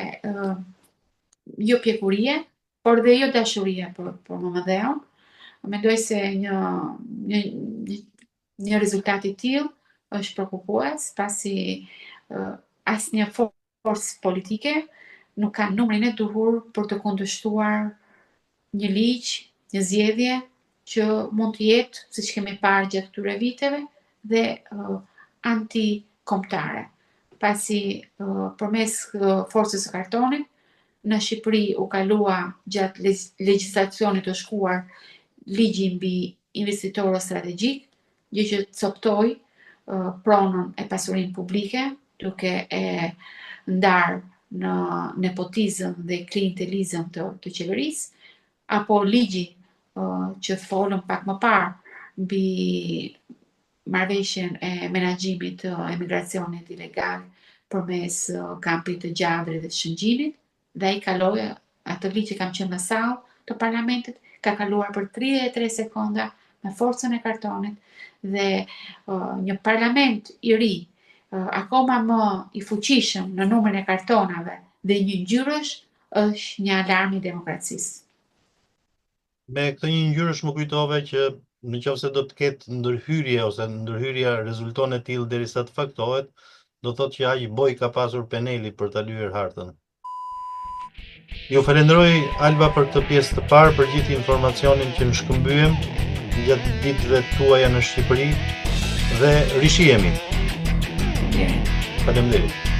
jo pjekurie, por dhe jo dashurie për Momëdheun. Mendoj se një rezultat i tillë është shqetësues, pasi asnjë forcë politike nuk ka numrin e duhur për të kundërshtuar një ligj, një zgjedhje që mund të jetë, siç kemi parë gjatë këtyre viteve, dhe antikombëtare. Pasi përmes forcës së kartonit në Shqipëri u kalua gjatë legjislacionit të shkuar ligji mbi investitorët strategjik, gjë që coptoi pronën e pasurinë publike, duke e ndarë në nepotizëm dhe klientelizëm të qeverisë, apo ligji që folëm pak më parë mbi marrëveshjen e menaxhimit të emigracionit ilegal përmes kampit të Gjavrit dhe të Shëngjinit, dhe ai kaloi, atë ligj që kam qenë në sallë të parlamentit, ka kaluar për 33 sekonda me forcën e kartonit, dhe një parlament i ri, akoma më i fuqishëm në numrin e kartonave dhe një ngjyrësh, është një alarm i demokracisë. Me këtë një ngjyrësh më kujtove që nëse do të ketë ndërhyrje ose ndërhyrja rezulton e tillë derisa të faktohet, do thotë që aq boj ka pasur Peneli për ta lyer hartën. Ju falenderoj Alba për këtë pjesë të parë, për gjithë informacionin që më shkëmbyem gjatë ditëve tuaja në Shqipëri, dhe rishihemi. Faleminderit.